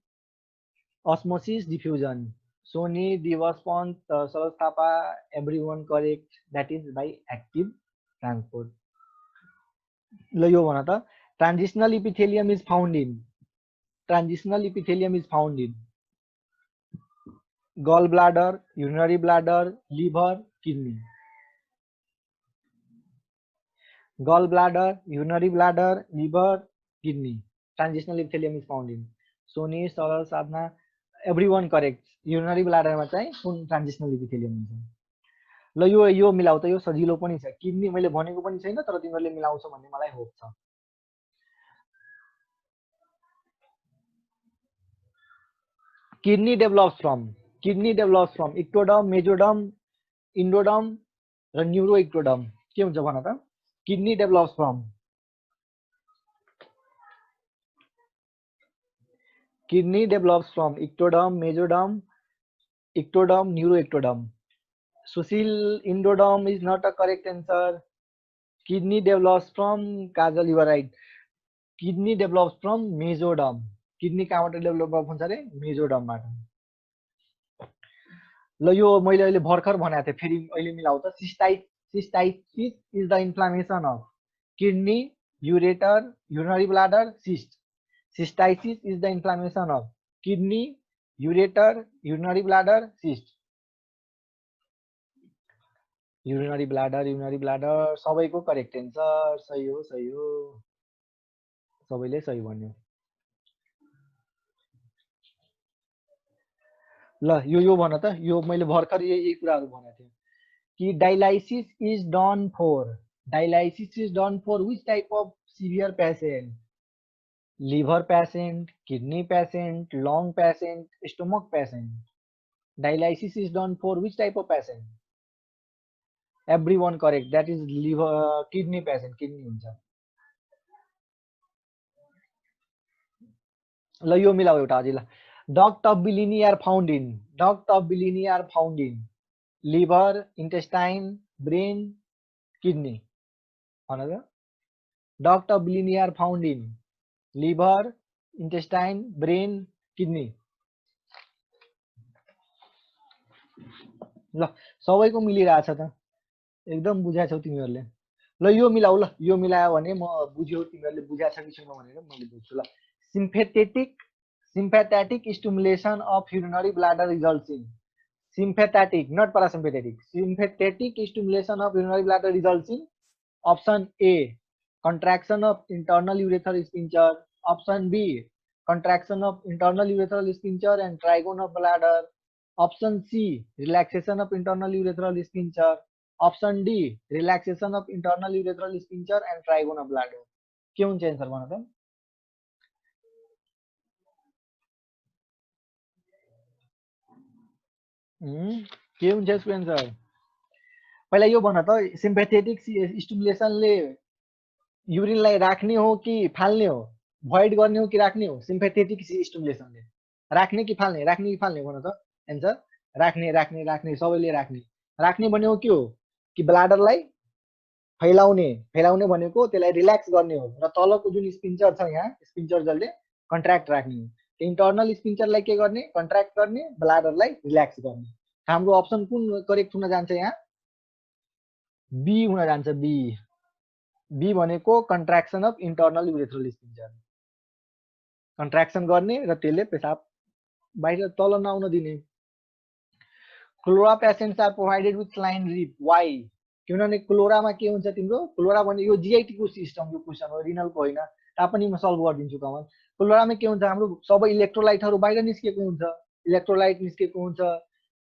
osmosis, diffusion. Sony, Divas Pont, Saroj Thapa, everyone correct, that is by active transport. ल यो भन त, transitional epithelium is found in, transitional epithelium is found in gallbladder, urinary bladder, liver, kidney. Gallbladder, urinary bladder, liver, kidney. Transitional epithelium is found in. Sony, Sarah, Sadhana, everyone correct. Urinary bladder मा चाहिँ कुन transitional epithelium हुन्छ? ल यो मिलाउ त, यो सजिलो पनि छ। किडनी मैले भनेको पनि छैन, तर तिमीहरूले मिलाउँछ भन्ने मलाई होप छ। Kidney develops from ectoderm, mesoderm, endoderm र न्युरो इक्टोडर्म। के हुन्छ भन त? Kidney develops from, kidney develops from ectoderm, mesoderm, ectoderm, neuroectoderm. Sushil, endoderm is not a correct answer. Kidney develops from, Kajal, you are right. Kidney develops from mesoderm. Kidney कहाँबाट develop हुन्छ अरे? मेजोडर्मबाट। ल यो मैले अहिले भर्खर भनेको थिएँ, फेरि अहिले मिलाउ त। Cystitis is the inflammation of kidney, ureter, urinary bladder, cyst. Cystitis is the inflammation of kidney, ureter, urinary bladder, cyst. Urinary bladder सबैको करेक्ट एन्सर, सही हो, सबैले सही भन्यो। ल यो भन त, यो मैले भर्खर यही कुराहरू भनेको थिएँ कि dialysis is done for which type of severe patient? liver patient, kidney patient, lung patient, stomach patient. Dialysis is done for which type of patient? Everyone correct, that is liver, kidney patient, kidney हुन्छ। ल यो मिलाऊ एउटा अझै। ल duct of Bellini are found in liver, intestine, brain, kidney। भन त, duct of Bellini are found in liver, intestine, brain, kidney. ल सबैको मिलिरहेछ त, एकदम बुझाएछौ तिमीहरूले। ल यो मिलाऊ, ल यो मिलायो भने म बुझ्यौ तिमीहरूले बुझाएछ कि छैन भनेर मैले बुझ्छु। ल sympathetic stimulation of urinary bladder results in sympathetic, not parasympathetic, sympathetic stimulation of urinary bladder results in option A, contraction of internal urethral sphincter, option B, contraction of internal urethral sphincter and trigon of bladder, option C, relaxation of internal urethral sphincter, option D, relaxation of internal urethral sphincter and trigon of bladder। के हुन्छ answer भन त? के हुन्छ यसको answer? पहिला यो भन त, सिम्पेथेटिक स्टिमुलेसनले युरिनलाई राख्ने हो कि फाल्ने हो? भोइड गर्ने हो कि राख्ने हो? सिम्पेथेटिक स्टिमुलेसनले राख्ने कि फाल्ने? राख्ने कि फाल्ने भन त एन्सर? राख्ने राख्ने राख्ने, सबैले राख्ने। राख्ने भनेको के हो? कि ब्लाडरलाई फैलाउने, फैलाउने भनेको त्यसलाई रिल्याक्स गर्ने हो र तलको जुन स्पिन्चर छ यहाँ, स्पिन्चर जसले कन्ट्र्याक्ट राख्ने हो। इन्टर्नल स्पिन्चरलाई के गर्ने? कन्ट्र्याक्ट गर्ने, ब्लाडरलाई रिल्याक्स गर्ने। हाम्रो अप्सन कुन करेक्ट हुन जान्छ यहाँ? बी हुन जान्छ, बी। बी भनेको contraction of internal urethral sphincter, contraction गर्ने र त्यसले पेशाब बाहिर तल नआउन दिने। Cholera patients are provided with saline drip, why? किनभने क्लोरामा के हुन्छ तिम्रो? क्लोरा भने यो जीआइटी को सिस्टम, यो क्वेसन हो, रिनलको होइन, तापनि म सल्भ गरिदिन्छु कमल। क्लोरामा के हुन्छ? हाम्रो सबै इलेक्ट्रोलाइटहरू बाहिर निस्केको हुन्छ, इलेक्ट्रोलाइट निस्केको हुन्छ,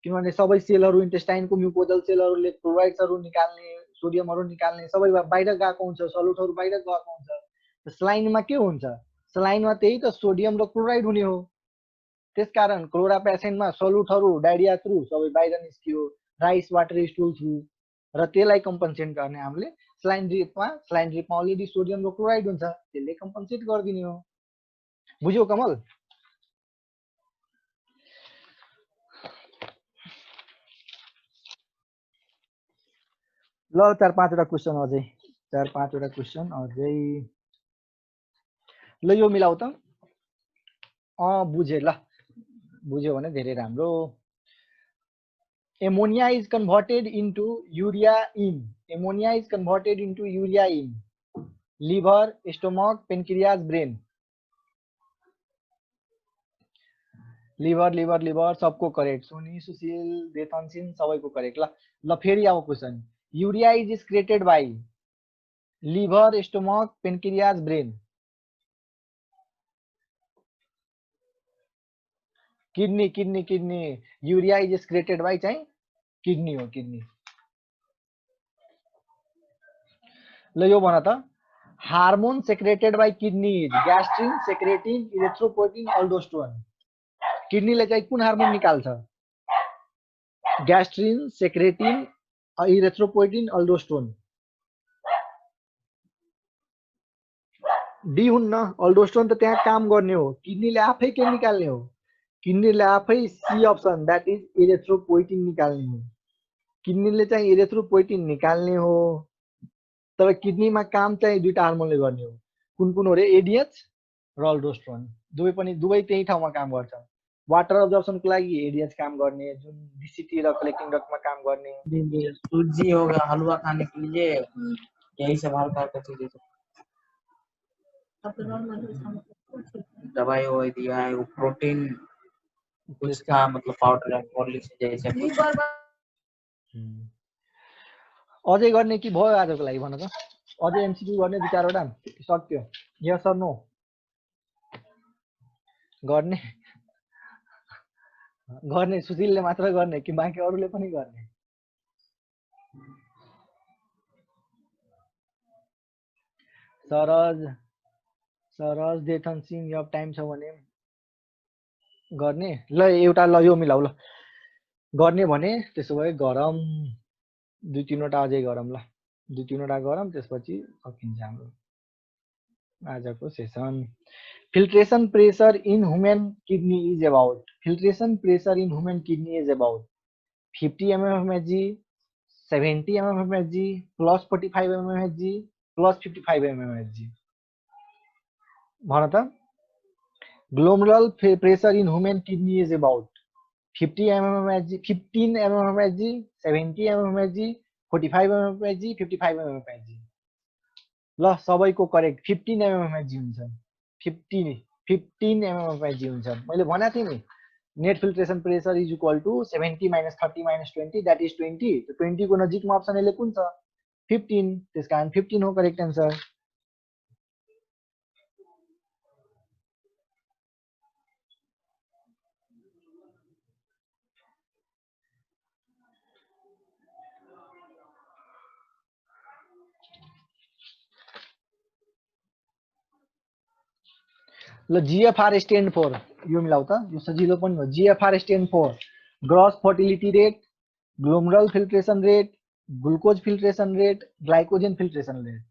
किनभने सबै सेलहरू, इन्टेस्टाइनको म्युकोजल सेलहरूले क्लोराइड्सहरू निकाल्ने, सोडियमहरू निकाल्ने, सबै बाहिर गएको हुन्छ, सल्युटहरू बाहिर गएको हुन्छ। स्लाइनमा के हुन्छ? स्लाइनमा त्यही त सोडियम र क्लोराइड हुने हो। त्यसकारण क्लोरा पेसेन्टमा सल्युटहरू डायरिया थ्रु सबै बाहिर निस्कियो, राइस वाटर स्टुल थ्रु, र त्यसलाई कम्पन्सेट गर्ने हामीले स्लाइन ड्रिपमा अलरेडी सोडियम र क्लोराइड हुन्छ, त्यसले कम्पन्सेट गरिदिने हो। बुझ्यौ कमल? ल 4-5 वटा क्वेसन अझै, 4-5 वटा क्वेसन अझै। ल यो मिलाऊ त। बुझे, ल बुझ्यो भने धेरै राम्रो। Ammonia is converted into urea in, ammonia is converted into urea in liver, stomach, pancreas, brain। Liver liver liver सबको करेक्ट, सोनी, सुशील, देथनसिन सबैको करेक्ट। ल फेरि अब question, urea is excreted by liver, stomach, pancreas, brain. Kidney kidney kidney, urea is excreted by चाहिँ kidney हो, kidney. ल यो भन त, hormone secreted by kidney is gastrin, secretin, erythropoietin, aldosterone. किडनीले चाहिँ कुन हार्मोन निकाल्छ? Gastrin, secretin, erythropoietin, aldosterone. D हुन्न, अल्डोस्टेरोन त त्यहाँ काम गर्ने हो, किडनीले आफै के निकाल्ने हो? किडनीले आफै C option, that is erythropoietin निकाल्ने हो। किडनीले चाहिँ इरेथ्रोपोइटिन निकाल्ने हो, तर किडनीमा काम चाहिँ दुईटा हार्मोनले गर्ने हो। कुन कुन हो रे? एडिएच र अल्डोस्टेरोन, दुवै त्यही ठाउँमा काम गर्छ। वाटर अब्जर्प्सनको लागि एडिएच काम गर्ने, जुन डिसिटी र कलेक्टिङ डक्टमा काम गर्ने। सूजी होगा, हलवा खाने के लिए यही सब हल्का हल्का चीजें, दवाई वही दिया है, वो प्रोटीन कुछ था, मतलब पाउडर है, हॉर्लिक्स जैसे। अझै गर्ने कि भयो आजको लागि भन त? अझै एमसिक्यू गर्ने 2-4 वटा सक्यो? Yes or no? गर्ने गर्ने सुशीलले मात्र गर्ने कि बाँकी अरूले पनि गर्ने? सरज, सरज, देथनसिंह, अब टाइम छ भने गर्ने। ल एउटा, ल यो मिलाऊ, ल गर्ने भने त्यसो भए गरम 2-3 वटा अझै गरम। ल 2-3 वटा गरम, त्यसपछि सकिन्छ हाम्रो आजको session. Filtration pressure in human kidney is about, filtration pressure in human kidney is about 50 mmHg, 70 mmHg, plus 45 mmHg, plus 55 mmHg भन त glomerular pressure in human kidney is about 50 mmHg 15 mmHg 70 mmHg 45 mmHg 55 mmHg ल सबैको correct 15 mmHg हुन्छ 15 mmHg हुन्छ मैले भनेको थिएँ नि net filtration pressure is equal to 70 minus 30 minus 20 that is 20 तो 20 को नजिकमा अप्सन यसले कुन छ 15 त्यसकारण 15 हो करेक्ट आन्सर ल GFR स्ट्यान्ड फर यो मिलाउ त यो सजिलो पनि हो GFR stand for gross fertility rate glomerular filtration rate glucose filtration rate glycogen filtration rate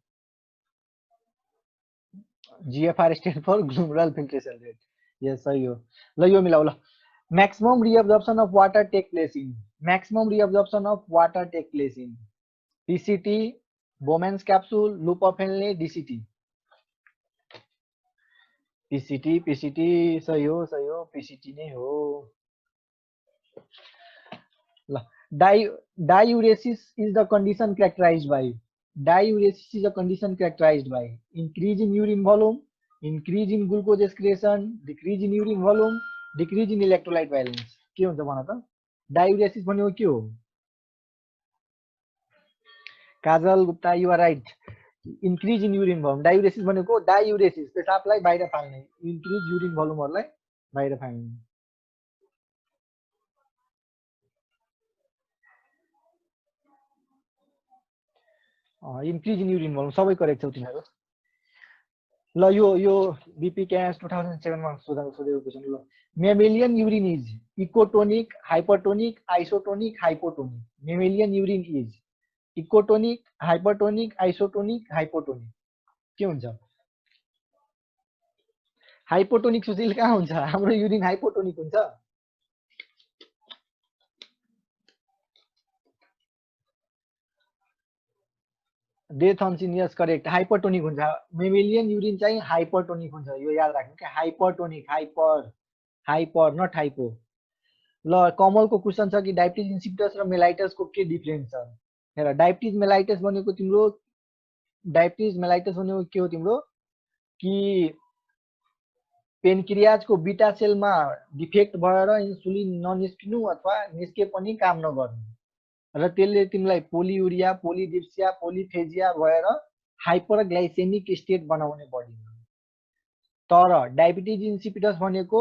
GFR stand for glomerular filtration rate yes सही हो ल यो मिलाउ ल maximum reabsorption of water take place in maximum reabsorption of water take place in PCT Bowman's capsule loop of Henle DCT PCT सही हो PCT नै हो ल diuresis is the condition characterized by increase in urine volume increase in glucose excretion decrease in urine volume decrease in electrolyte balance के हुन्छ भन त diuresis भनेको के हो Kajal Gupta you are right increase in urine volume diuresis भनेको diuresis पेशाबलाई बाहिर फाल्ने increase urine volume हरुलाई बाहिर फाल्ने increase in urine volume सबै करेक्ट छौ तिमीहरु ल यो बीपी क्यास 2007 मा सोधेको क्वेशन ल mammalian urine is ecotonic hypertonic isotonic hypotonic mammalian urine is ecotonic hypertonic isotonic hypotonic के हुन्छ हाइपोटोनिक सुशील कहाँ हुन्छ हाम्रो युरिन हाइपोटोनिक हुन्छ डेथन्सिन यस करेक्ट हाइपरटोनिक हुन्छ मेमेलियन युरिन चाहिँ हाइपरटोनिक हुन्छ यो याद राख्नु के हाइपरटोनिक हाइपर नट हाइपो ल कमलको क्वेशन छ कि डायबिटिज इन्सिपिटस र मेलाइटस को के डिफरेन्स छ हेर डायबिटिज मेलाइटस भनेको के हो तिम्रो कि पेनक्रियाज को बीटा सेलमा डिफेक्ट भएर इन्सुलिन ननिस्किनु अथवा निस्के पनि काम नगर्नु र त्यसले तिमीलाई पोलियुरिया पोलिडिप्सिया पोलिफेजिया भएर हाइपरग्लाइसेमिक स्टेट बनाउने बडीमा तर डायबिटिज इन्सिपिटस भनेको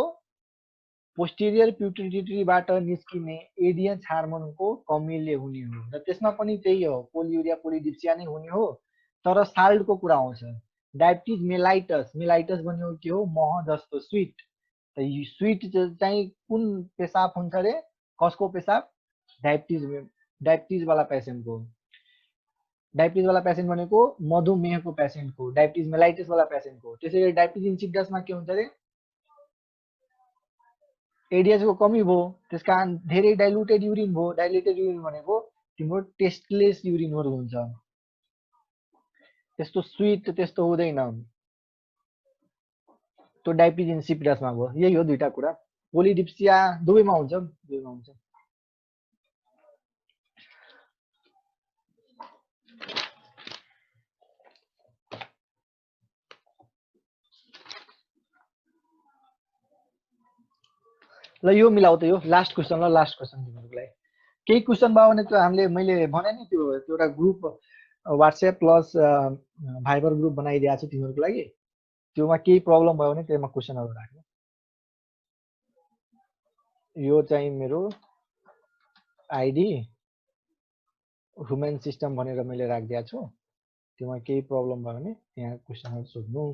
पोस्टेरियर पिट्युटरीबाट निस्किने एडिएच हार्मोनको कमीले हुने हो र त्यसमा पनि त्यही हो पोलियुरिया पोलिडिप्सिया नै हुने हो तर साल्टको कुरा आउँछ डायबिटिज मेलाइटस भनेको के हो मह जस्तो स्वीट त स्वीट चाहिँ कुन पेशाब हुन्छ रे कसको पेशाब डायबिटिज वाला पेशेन्टको डायबिटिज वाला पेशेन्ट भनेको मधुमेहको पेशेन्टको डायबिटिज मेलाइटिस वाला पेशेन्टको त्यसैले डायबिटिज इन्सिपिटसमा के हुन्छ रे एडिएच को कमी भयो त्यसकारण धेरै डाइल्युटेड युरिन भयो डाइल्युटेड युरिन भनेको तिम्रो टेस्टलेस युरिनहरु हुन्छ त्यस्तो स्वीट त्यस्तो हुँदैन त्यो डायबिटिज इन्सिपिटसमा भयो यही हो दुईटा कुरा पोलिडिप्सिया दुवैमा हुन्छ ल यो मिलाउ त यो लास्ट क्वेशन तिमीहरुको लागि केही क्वेशन भयो भने त्यो हामीले मैले भने नि त्यो एउटा group WhatsApp plus Viber group बनाइदिएको छु तिमीहरुको लागि त्योमा केही प्रब्लम भयो भने त्यसमा क्वेशनहरु राख्नु यो चाहिँ मेरो आईडी ह्युमन सिस्टम भनेर मैले राखिदिएको छु त्योमा केही प्रब्लम भयो भने यहाँ क्वेशनहरु सोध्नु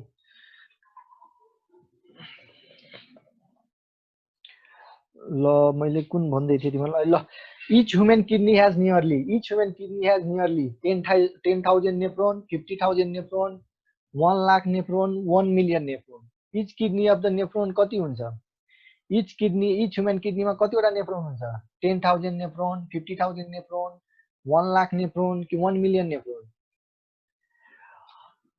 ल मैले कुन भन्दै थिए तिमीहरुलाई ल each human kidney has nearly 10,000 nephron 50,000 nephron 1 lakh nephron 1 million nephron each kidney of the nephron कति हुन्छ each human kidney मा कतिवटा नेफ्रोन हुन्छ 10,000 nephron 50,000 nephron 1 lakh nephron कि 1 million nephron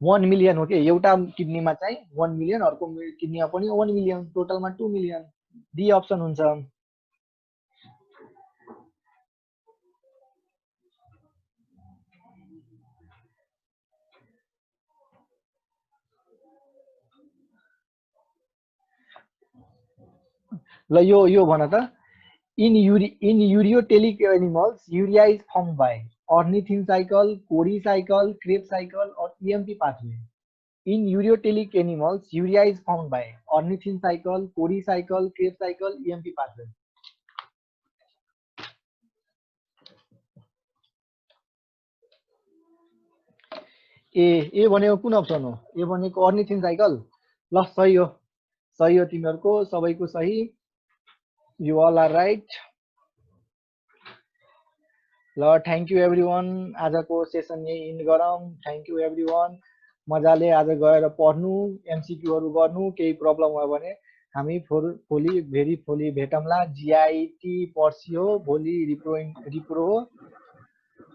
1 मिलियन हो कि एउटा किडनीमा चाहिँ 1 मिलियन, अर्को किडनीमा पनि 1 मिलियन, टोटलमा 2 मिलियन। डी अप्सन हुन्छ। ल यो भन त, in ureotelic animals, urea is formed by ornithine cycle, Cori cycle, Krebs cycle, or EMP pathway. In ureotelic animals, urea is formed by ornithine cycle, Cori cycle, Krebs cycle, EMP pathway. ए भनेको कुन option हो? ए भनेको ornithine cycle। ल सही हो तिमीहरुको, सबैको सही। You all are right. ल थ्याङ्क यू एभ्रीवन, आजको सेसन यही इन्ड गरौँ। थ्याङ्क यू एभ्रीवन, मजाले आज गएर पढ्नु, एमसीक्यूहरु गर्नु, केही प्रब्लम भयो भने हामी भोलि भेटौँला। जीआईटी पर्सि हो, भोलि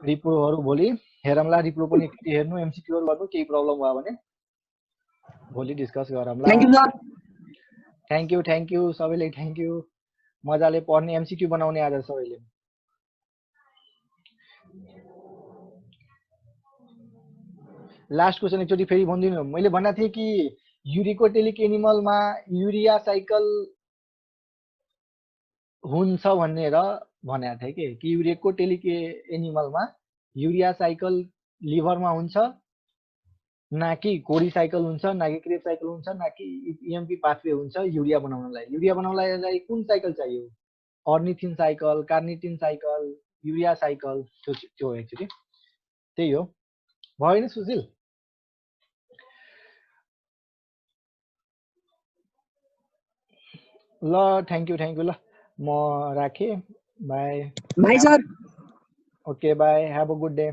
रिप्रोहरु भोलि हेरौँला, रिप्रो पनि फेरि हेर्नु, एमसीक्यूहरु गर्नु, केही प्रब्लम भयो भने भोलि डिस्कस गरौँला। थ्याङ्क यू सबैले, थ्याङ्क यू। मजाले पढ्ने, एमसीक्यू बनाउने आज सबैले। लास्ट क्वेसन एकचोटि फेरि भनिदिनु। मैले भनेको थिएँ कि युरिकोटेलिक एनिमलमा युरिया साइकल हुन्छ भनेर भनेको थिएँ कि युरिकोटेलिक एनिमलमा युरिया साइकल लिभरमा हुन्छ, ना कि कोरी साइकल हुन्छ, ना कि क्रेब साइकल हुन्छ, ना कि इएमपी पाथवे हुन्छ युरिया बनाउनलाई। युरिया बनाउनलाई कुन साइकल चाहियो? Ornithine cycle, carnitine cycle, urea cycle, त्यो एक्चुअली त्यही हो। भयो नि सुशील? ल थ्याङ्क यू ल म राखेँ। By. By sir. Okay by, have a good day.